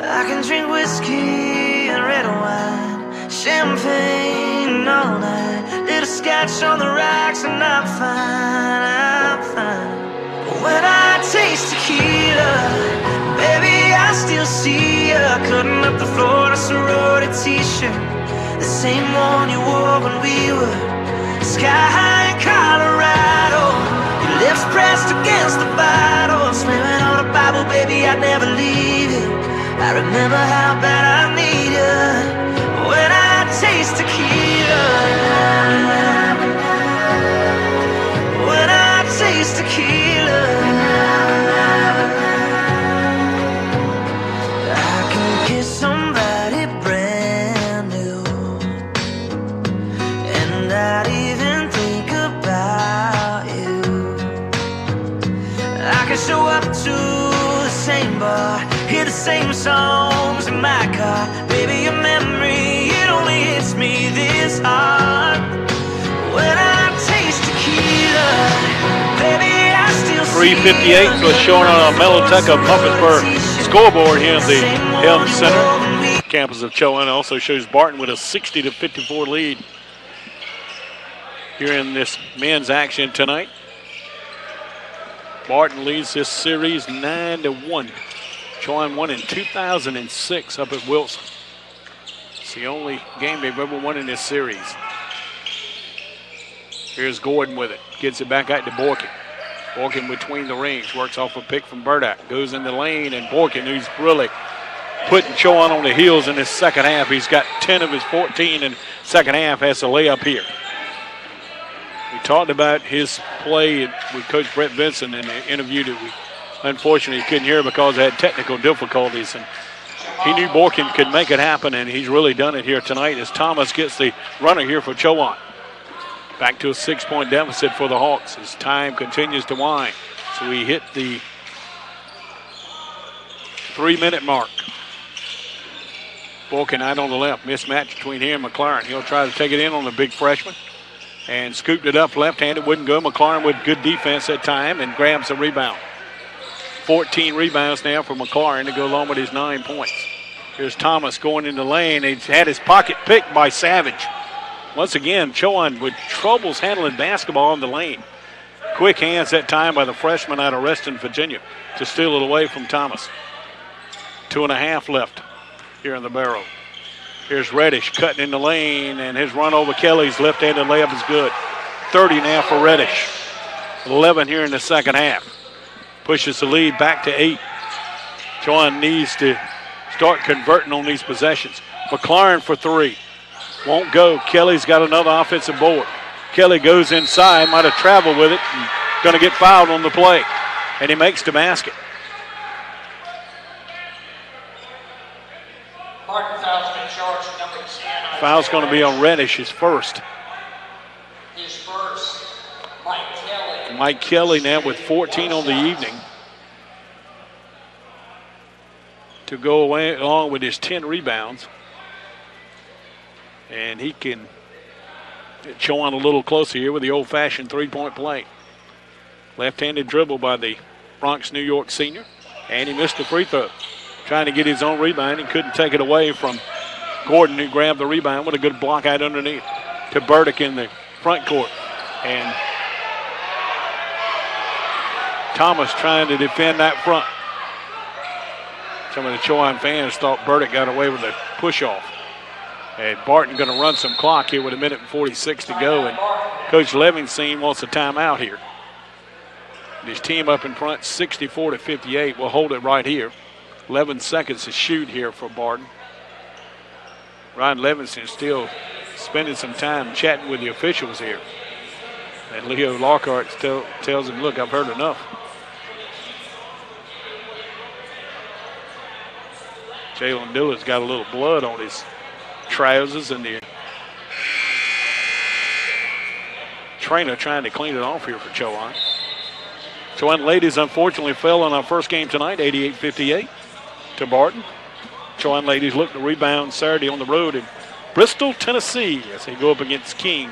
I can drink whiskey and red wine, champagne all night, little scotch on the rocks, and I'm fine, I'm fine. When I taste tequila, baby, I still see ya cutting up the floor in a sorority t-shirt. The same one you wore when we were sky high in Colorado. Your lips pressed against the bottle, slamming on the Bible, baby, I'd never leave you. I remember how bad I need you. When I taste tequila, when I taste tequila, I can kiss somebody brand new and not even think about you. I can show up to the same bar, hear the same songs in my car. Baby, your memory, it only hits me this hard. When I taste tequila, baby, I still
3:58 was shown on a Meloteca Muffinsburg scoreboard here in the Helm Center. Campus of Chowan also shows Barton with a 60-54 lead here in this men's action tonight. Barton leads this series 9-1. Chowan won in 2006 up at Wilson. It's the only game they've ever won in this series. Here's Gordon with it. Gets it back out to Borkin. Borkin between the rings. Works off a pick from Burdock. Goes in the lane, and Borkin, who's really putting Chowan on the heels in this second half. He's got 10 of his 14 in second half. Has a layup here. We talked about his play with Coach Brett Vinson in the interview that we unfortunately couldn't hear because they had technical difficulties. And he knew Borkin could make it happen, and he's really done it here tonight as Thomas gets the runner here for Chowan. Back to a 6-point deficit for the Hawks as time continues to wind. So we hit the 3-minute mark. Borkin out on the left. Mismatch between him and McLaren. He'll try to take it in on the big freshman. And scooped it up left-handed. Wouldn't go. McLaren with good defense at time and grabs the rebound. 14 rebounds now for McLaren to go along with his 9 points. Here's Thomas going in the lane. He's had his pocket picked by Savage. Once again, Chowan with troubles handling basketball in the lane. Quick hands that time by the freshman out of Reston, Virginia, to steal it away from Thomas. 2.5 left here in the barrel. Here's Reddish cutting in the lane, and his run over Kelly's left-handed layup is good. 30 now for Reddish. 11 here in the second half. Pushes the lead back to 8. Chowan needs to start converting on these possessions. McLaren for 3. Won't go. Kelly's got another offensive board. Kelly goes inside, might have traveled with it, and going to get fouled on the play. And he makes the basket.
Barton foul's been charged, number 10.
Foul's going to be on Reddish, his first.
His first, Mike Kelly.
Mike Kelly now with 14 on the evening. to go away along with his 10 rebounds. And he can get Chowan a little closer here with the old-fashioned three-point play. Left-handed dribble by the Bronx, New York senior. And he missed the free throw. Trying to get his own rebound. He couldn't take it away from Gordon, who grabbed the rebound with a good block out underneath to Burdick in the front court. And Thomas trying to defend that front. Some of the Chowan fans thought Burdick got away with a push-off. And Barton going to run some clock here with 1:46 to go. And Coach Levinstein wants a timeout here. His team up in front 64-58. We'll hold it right here. 11 seconds to shoot here for Barton. Ryan Levinson still spending some time chatting with the officials here. And Leo Lockhart tells him, look, I've heard enough. Jalen Dillard's got a little blood on his trousers, and the trainer trying to clean it off here for Chowan. Chowan ladies unfortunately fell in our first game tonight, 88-58 to Barton. Chowan ladies look to rebound Saturday on the road in Bristol, Tennessee, as they go up against King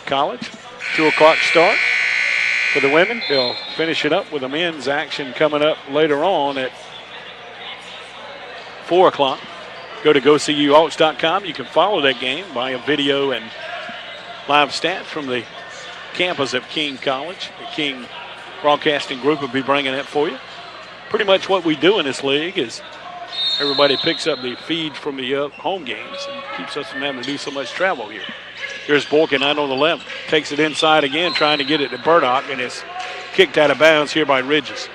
College. 2 o'clock start for the women. They'll finish it up with the men's action coming up later on at 4 o'clock. Go to GoCUHawks.com. You can follow that game by a video and live stats from the campus of King College. The King Broadcasting Group will be bringing that for you. Pretty much what we do in this league is everybody picks up the feed from the home games and keeps us from having to do so much travel here. Here's Borkin out on the left. Takes it inside again, trying to get it to Burdock, and it's kicked out of bounds here by Ridges.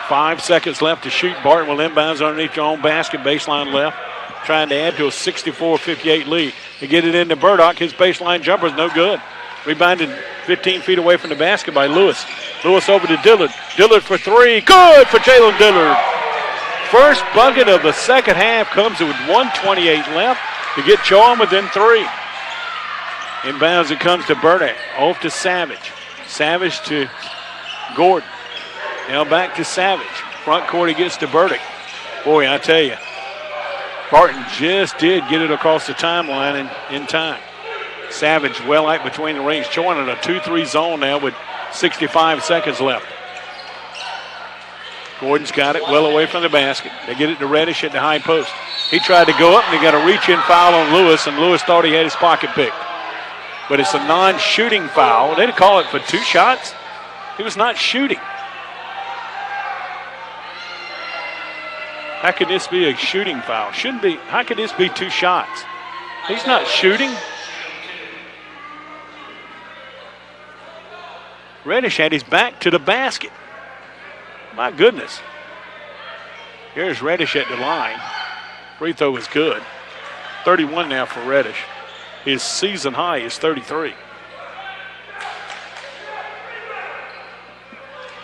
5 seconds left to shoot. Barton will inbounds underneath their own basket, baseline left, trying to add to a 64-58 lead. To get it into Burdock, his baseline jumper is no good. Rebounded 15 feet away from the basket by Lewis. Lewis over to Dillard. Dillard for 3. Good for Jalen Dillard. First bucket of the second half comes with 1:28 left to get Chowan within 3. Inbounds it comes to Burdick. Off to Savage. Savage to Gordon. Now back to Savage. Front court he gets to Burdick. Boy, I tell you, Barton just did get it across the timeline in time. Savage well out between the rings. Chowan in a 2-3 zone now with 65 seconds left. Gordon's got it well away from the basket. They get it to Reddish at the high post. He tried to go up, and they got a reach-in foul on Lewis, and Lewis thought he had his pocket picked. But it's a non-shooting foul. They'd call it for 2 shots. He was not shooting. How could this be a shooting foul? Shouldn't be. How could this be 2 shots? He's not shooting. Reddish had his back to the basket. My goodness. Here's Reddish at the line. Free throw is good. 31 now for Reddish. His season high is 33.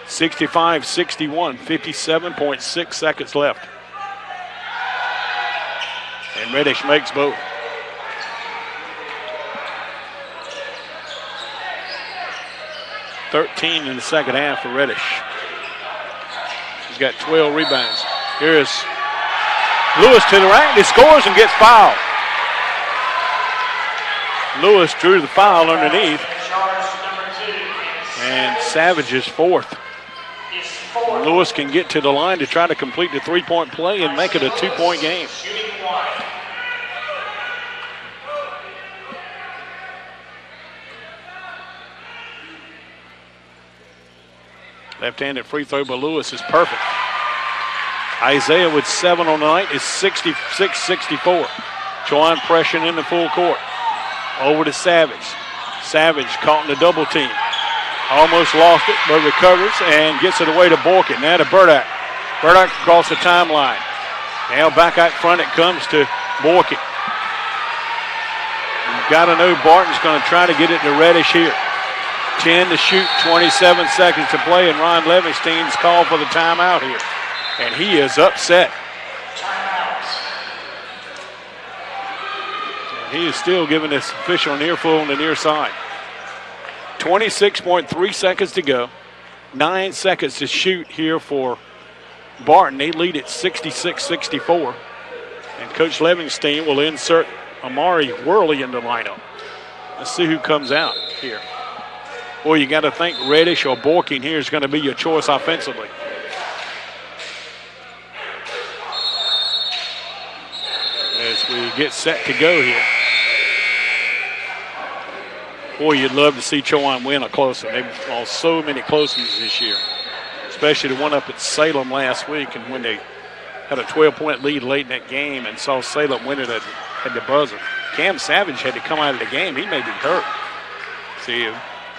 65-61, 57.6 seconds left. And Reddish makes both. $13 in the second half for Reddish. He's got 12 rebounds. Here's Lewis to the rack. He scores and gets fouled. Lewis drew the foul underneath. And Savage is 4th. Lewis can get to the line to try to complete the 3-point play and make it a 2-point game. Left-handed free throw by Lewis is perfect. Isaiah with 7 on the night is 66-64. Chowan pressuring in the full court. Over to Savage. Savage caught in the double team. Almost lost it, but recovers and gets it away to Borkin. Now to Burdick. Burdick across the timeline. Now back out front it comes to Borkin. You've got to know Barton's going to try to get it to Reddish here. 10 to shoot, 27 seconds to play, and Ron Levinstein's called for the timeout here. And he is upset. And he is still giving this official an earful on the near side. 26.3 seconds to go. 9 seconds to shoot here for Barton. They lead at 66-64. And Coach Levenstein will insert Amari Worley in the lineup. Let's see who comes out here. Boy, you got to think Reddish or Borking here is going to be your choice offensively. As we get set to go here. Boy, you'd love to see Chowan win a close one. They've lost so many close ones this year, especially the one up at Salem last week, and when they had a 12-point lead late in that game and saw Salem win it at the buzzer. Cam Savage had to come out of the game. He may be hurt. See,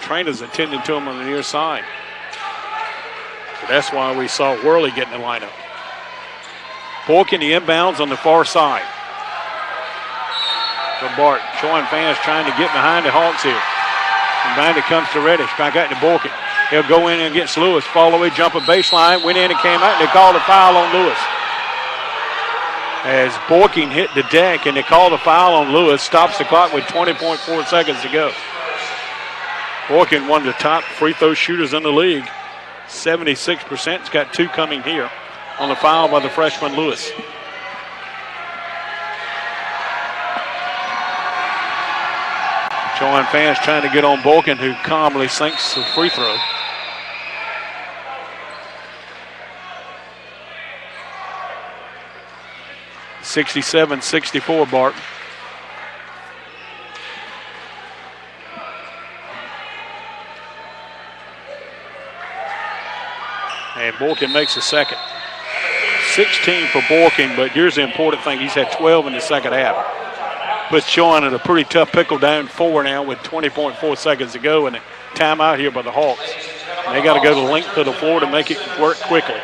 trainers attending to him on the near side. So that's why we saw Worley get in the lineup. Borking the inbounds on the far side. For Bart. Chowan fans trying to get behind the Hawks here. And behind it comes to Reddish. Back out to Borking. He'll go in against Lewis. Fall away, jump a baseline. Went in and came out, and they called a foul on Lewis. As Borking hit the deck, and they called a foul on Lewis. Stops the clock with 20.4 seconds to go. Borking, one of the top free throw shooters in the league. 76%. He's got 2 coming here on the foul by the freshman Lewis. Chowan fans trying to get on Borking, who calmly sinks the free throw. (67-64) Barton. And Borking makes the second. 16 for Borking, but here's the important thing. He's had 12 in the second half. Puts Chowan in a pretty tough pickle, down 4 now with 20.4 seconds to go, and a timeout here by the Hawks. And they got to go the length of the floor to make it work quickly.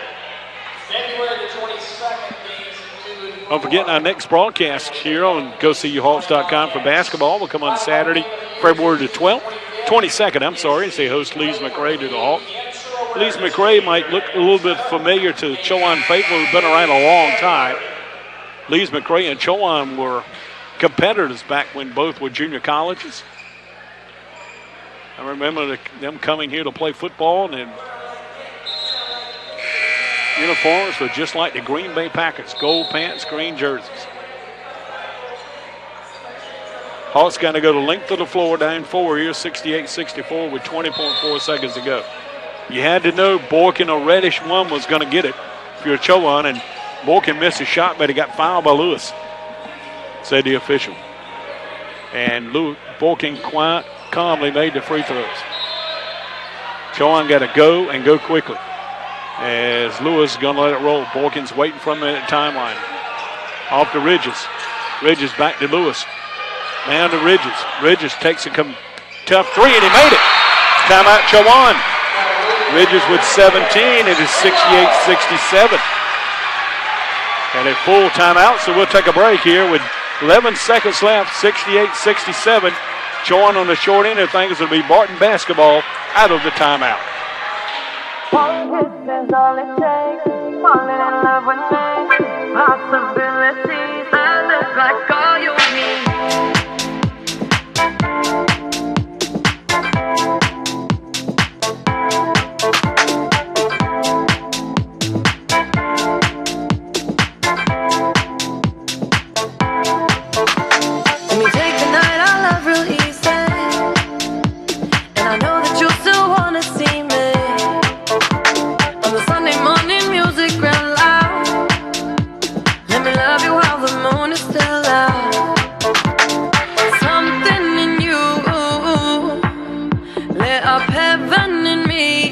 Don't forget our next broadcast here on GoSeeYouHawks.com for basketball will come on Saturday, February the 12th, 22nd. I'm sorry, as they host Lees McRae to the Hawks. Lees McRae might look a little bit familiar to Chowan faithful, who've been around a long time. Lees McRae and Chowan were competitors back when both were junior colleges. I remember them coming here to play football, and uniforms were just like the Green Bay Packers, gold pants, green jerseys. Hawks got to go the length of the floor, down 4 here, 68-64 with 20.4 seconds to go. You had to know Borking or Reddish one was going to get it if you're Chowan, and Borking missed a shot, but he got fouled by Lewis, said the official. And Borking calmly made the free throws. Chowan got to go and go quickly, as Lewis is going to let it roll. Borking's waiting for him at the timeline. Off to Ridges. Ridges back to Lewis. Down to Ridges. Ridges takes a tough 3, and he made it. Timeout Chowan. Ridges with 17. It is 68-67. And a full timeout, so we'll take a break here with 11 seconds left, 68-67. Chowan on the short end. I think it's going to be Barton basketball out of the timeout.
One kiss is all it takes. Falling in love with me. Possibilities. I look like all you need. Let me take the night I love real easy. And I know that you still want to see me. On the Sunday morning music real loud. Let me love you while the moon is still out. Something in you lit up heaven in me.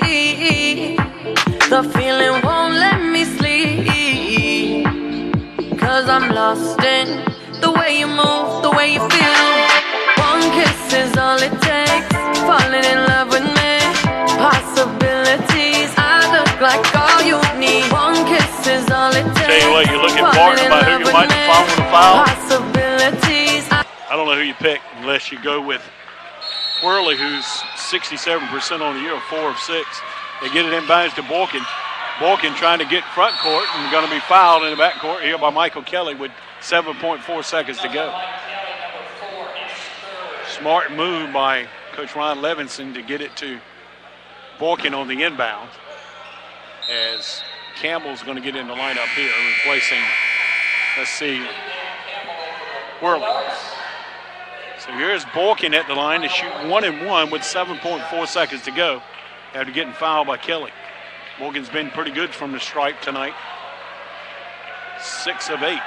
The feeling won't let me sleep. 'Cause I'm lost in the way you move, the way you feel. One kiss is all it takes. Falling in love with me. Possibilities. I look like all you need. One kiss is all it takes.
Tell you what, you look at Barton about who you might find with a foul.
Possibilities.
I don't know who you pick unless you go with Worley, who's 67% on the year, 4 of 6. They get it inbounds to Borking. Borking trying to get front court and going to be fouled in the back court here by Michael Kelly with 7.4 seconds to go. Smart move by Coach Ron Levinson to get it to Borking on the inbound, as Campbell's going to get in the lineup here, replacing, let's see, Worley. So here's Borkin at the line to shoot 1-1 with 7.4 seconds to go after getting fouled by Kelly. Borkin's been pretty good from the stripe tonight. 6 of 8.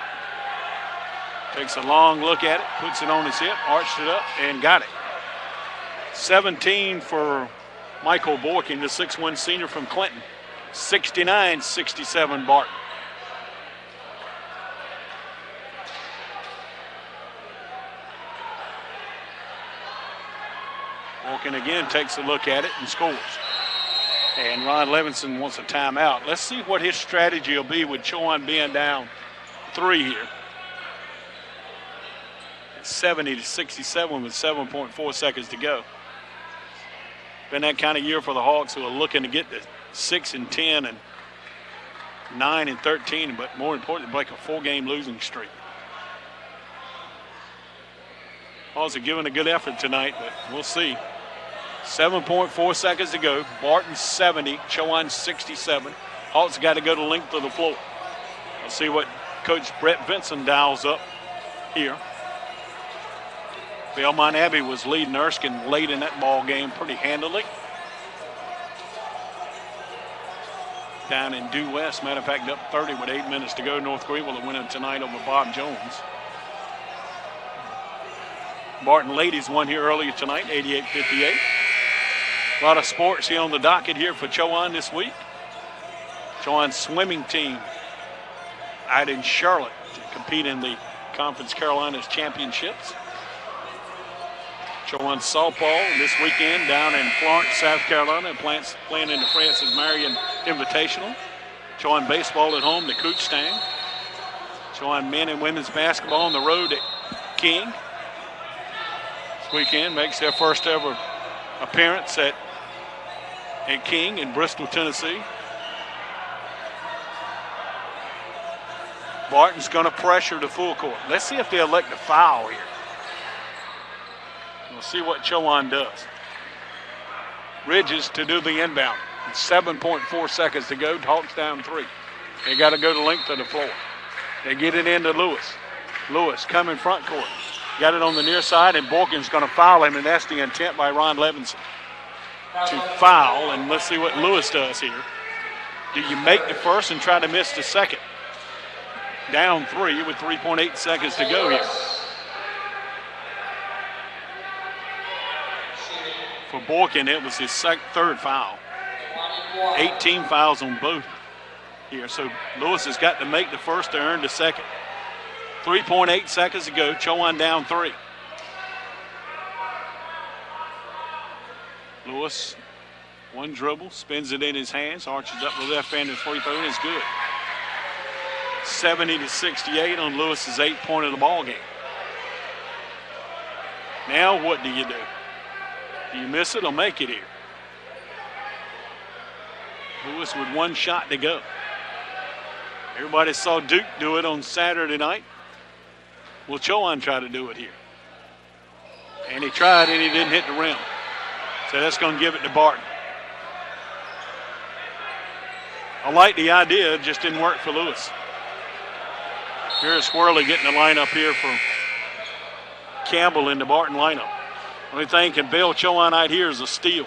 Takes a long look at it, puts it on his hip, arched it up, and got it. 17 for Michael Borkin, the 6'1 senior from Clinton. 69-67 Barton. Borkin again takes a look at it and scores. And Ron Levinson wants a timeout. Let's see what his strategy will be with Chowan being down 3 here. 70-67 with 7.4 seconds to go. Been that kind of year for the Hawks, who are looking to get to 6-10 and 9-13, but more importantly, break a 4-game losing streak. Hawks are giving a good effort tonight, but we'll see. 7.4 seconds to go. Barton 70, Chowan 67. Hawks got to go the length of the floor. We'll see what Coach Brett Vinson dials up here. Belmont Abbey was leading Erskine late in that ball game pretty handily. Down in Due West, matter of fact, up 30 with 8 minutes to go. North Greenville will win tonight over Bob Jones. Barton ladies won here earlier tonight, 88-58. A lot of sports here on the docket here for Chowan this week. Chowan's swimming team out in Charlotte to compete in the Conference Carolinas Championships. Chowan softball this weekend down in Florence, South Carolina, playing in the Francis Marion Invitational. Chowan baseball at home to Kuchstang. Chowan men and women's basketball on the road at King. This weekend makes their first ever appearance at King in Bristol, Tennessee. Barton's going to pressure the full court. Let's see if they elect a foul here. We'll see what Chowan does. Ridges to do the inbound. 7.4 seconds to go. Hawks down 3. They got to go the length of the floor. They get it into Lewis. Lewis coming front court. Got it on the near side, and Borkin's going to foul him, and that's the intent by Ron Levinson to foul. And let's see what Lewis does here. Do you make the first and try to miss the second? Down 3 with 3.8 seconds to go here. For Borkin, it was his third foul. 18 fouls on both here. So Lewis has got to make the first to earn the second. 3.8 seconds to go. Chowan down 3. Lewis, one dribble, spins it in his hands, arches up the left-handed free throw, and it's good. 70-68 on Lewis's 8th of the ball game. Now what do you do? Do you miss it or make it here? Lewis with one shot to go. Everybody saw Duke do it on Saturday night. Will Chowan try to do it here? And he tried and he didn't hit the rim. So that's going to give it to Barton. I like the idea, it just didn't work for Lewis. Here's Swirly getting the lineup here for Campbell in the Barton lineup. Only thing can bail Chowan out here is a steal.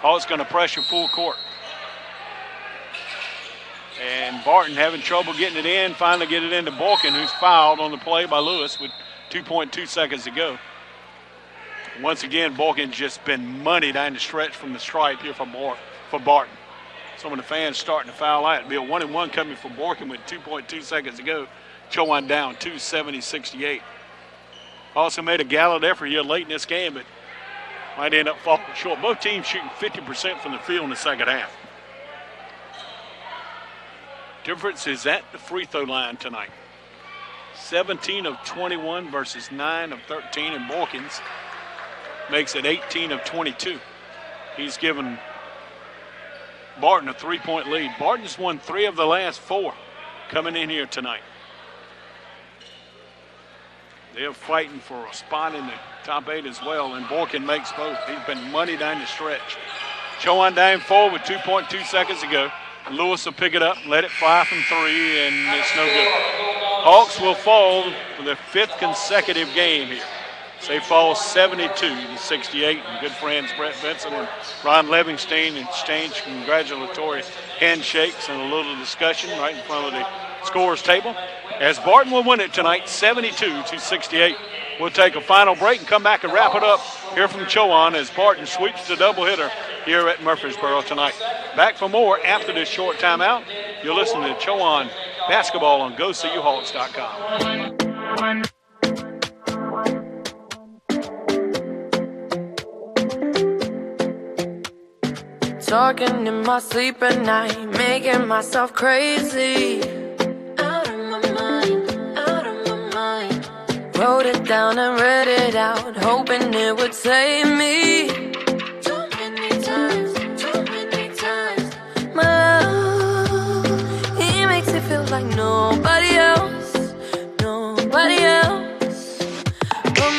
Hawks going to pressure full court. And Barton having trouble getting it in, finally get it into Borkin, who's fouled on the play by Lewis with 2.2 seconds to go. Once again, Borkin's just been money down the stretch from the stripe here for Barton. Some of the fans starting to foul out. It'll be a 1-1 coming for Borkin with 2.2 seconds to go. Chowan down 2, 70-68. Also made a gallant effort here late in this game, but might end up falling short. Both teams shooting 50% from the field in the second half. Difference is at the free throw line tonight. 17 of 21 versus 9 of 13, and Borkins makes it 18 of 22. He's given Barton a 3-point lead. Barton's won 3 of the last 4 coming in here tonight. They're fighting for a spot in the top 8 as well, and Borkin makes both. He's been money down the stretch. Chowan down 4 with 2.2 seconds to go. Lewis will pick it up, let it fly from 3, and it's no good. Hawks will fall for their 5th consecutive game here. So they fall 72-68, and good friends Brett Benson and Ron Livingston exchange congratulatory handshakes and a little discussion right in front of the scores table. As Barton will win it tonight, 72-68. We'll take a final break and come back and wrap it up here from Chowan as Barton sweeps the doubleheader here at Murfreesboro tonight. Back for more after this short timeout. You're listening to Chowan Basketball on GoCUHawks.com.
Talking in my sleep at night, making myself crazy. Out of my mind. Wrote it down and read it out, hoping it would save me. Too many times. My love, he makes it feel like nobody else. But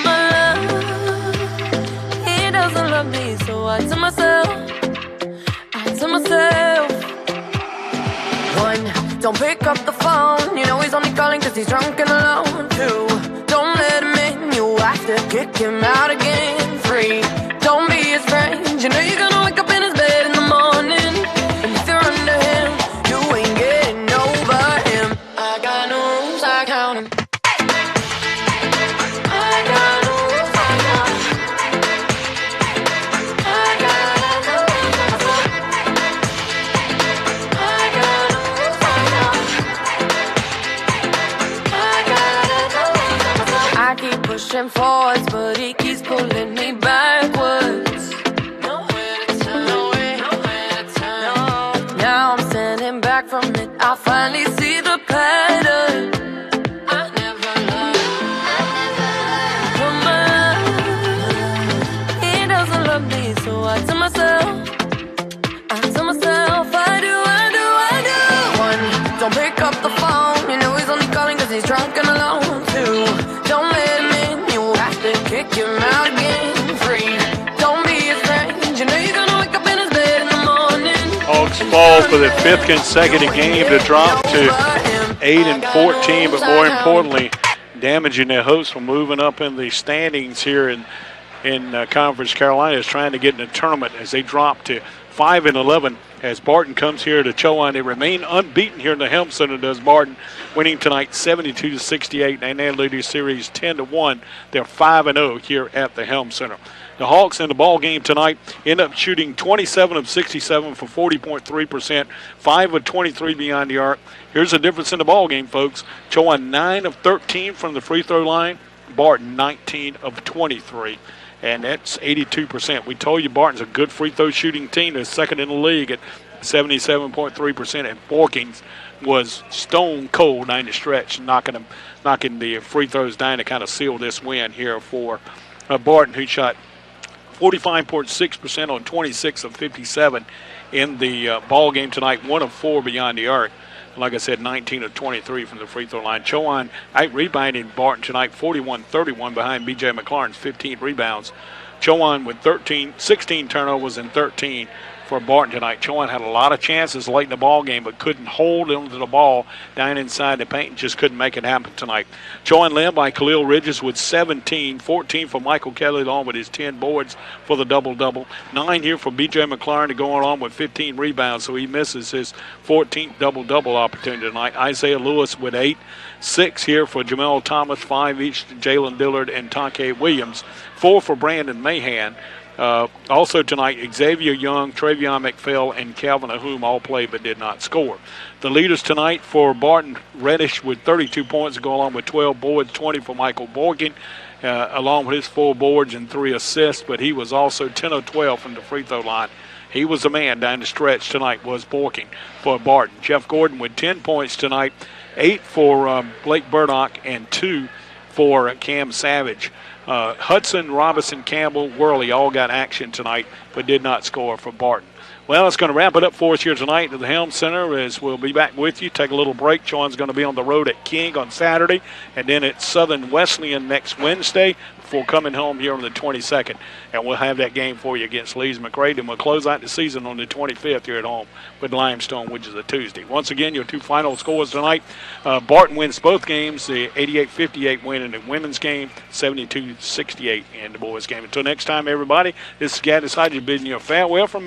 my love, he doesn't love me, so I tell myself. One, don't pick up the phone. You know he's only calling cause he's drunk and alone. 2, don't let him in. You have to kick him out again. 3, don't be his friend. You know you're gonna wake up in his bed in the morning. And if you're under him, you ain't getting over him. I got no rules, I count him. Pushing forwards, but he keeps pulling me backwards. Nowhere to turn. Now I'm standing back from it. I finally see the pattern. I never loved. But my love, he doesn't love me, so I tell myself, I do. 1, don't pick up the phone. You know he's only calling cause he's drunk and alone. 2, don't let him in. Kick him out again. 3, don't be his friend. You know you're gonna wake up in his bed in the morning.
Hawks fall for their 5th consecutive game to drop to 8-14, but more importantly, damaging their hopes from moving up in the standings here in Conference Carolina is trying to get in the tournament as they drop to 5-11 as Barton comes here to Chowan. They remain unbeaten here in the Helm Center, does Barton, winning tonight 72-68, and they lead the series 10-1. They're 5-0 here at the Helm Center. The Hawks in the ball game tonight end up shooting 27 of 67 for 40.3%, 5 of 23 beyond the arc. Here's the difference in the ball game, folks. Chowan 9 of 13 from the free throw line, Barton 19 of 23. And that's 82%. We told you Barton's a good free throw shooting team. They're second in the league at 77.3%. And Borkins was stone cold down the stretch, knocking the free throws down to kind of seal this win here for Barton, who shot 45.6% on 26 of 57 in the ball game tonight. 1 of 4 beyond the arc. Like I said, 19 of 23 from the free throw line. Chowan out-rebounding Barton tonight, 41-31 behind B.J. McLaurin's 15 rebounds. Chowan with 16 turnovers and 13 for Barton tonight. Chowan had a lot of chances late in the ball game, but couldn't hold onto the ball down inside the paint and just couldn't make it happen tonight. Chowan led by Khalil Ridges with 17, 14 for Michael Kelly along with his 10 boards for the double-double. 9 here for B.J. McLaurin to go on with 15 rebounds, so he misses his 14th double-double opportunity tonight. Isaiah Lewis with 8. 6 here for Jamel Thomas, 5 each to Jalen Dillard and Tonke Williams. 4 for Brandon Mahan. Also tonight, Xavier Young, Travion McPhail, and Calvin Ahum all played but did not score. The leaders tonight for Barton, Reddish with 32 points to go along with 12 boards, 20 for Michael Borgen, along with his 4 boards and 3 assists, but he was also 10 of 12 from the free throw line. He was the man down the stretch tonight, was Borking for Barton. Jeff Gordon with 10 points tonight, 8 for Blake Burdock, and 2 for Cam Savage. Hudson, Robinson, Campbell, Worley all got action tonight. but did not score for Barton. Well, it's going to wrap it up for us here tonight at the Helm Center, as we'll be back with you. Take a little break. Chowan's going to be on the road at King on Saturday, and then at Southern Wesleyan next Wednesday before coming home here on the 22nd. And we'll have that game for you against Lees McRae, and we'll close out the season on the 25th here at home with Limestone, which is a Tuesday. Once again, your two final scores tonight. Barton wins both games, the 88-58 win in the women's game, 72-68 in the boys' game. Until next time, everybody, this is Gaddis Hodges bidding you a farewell from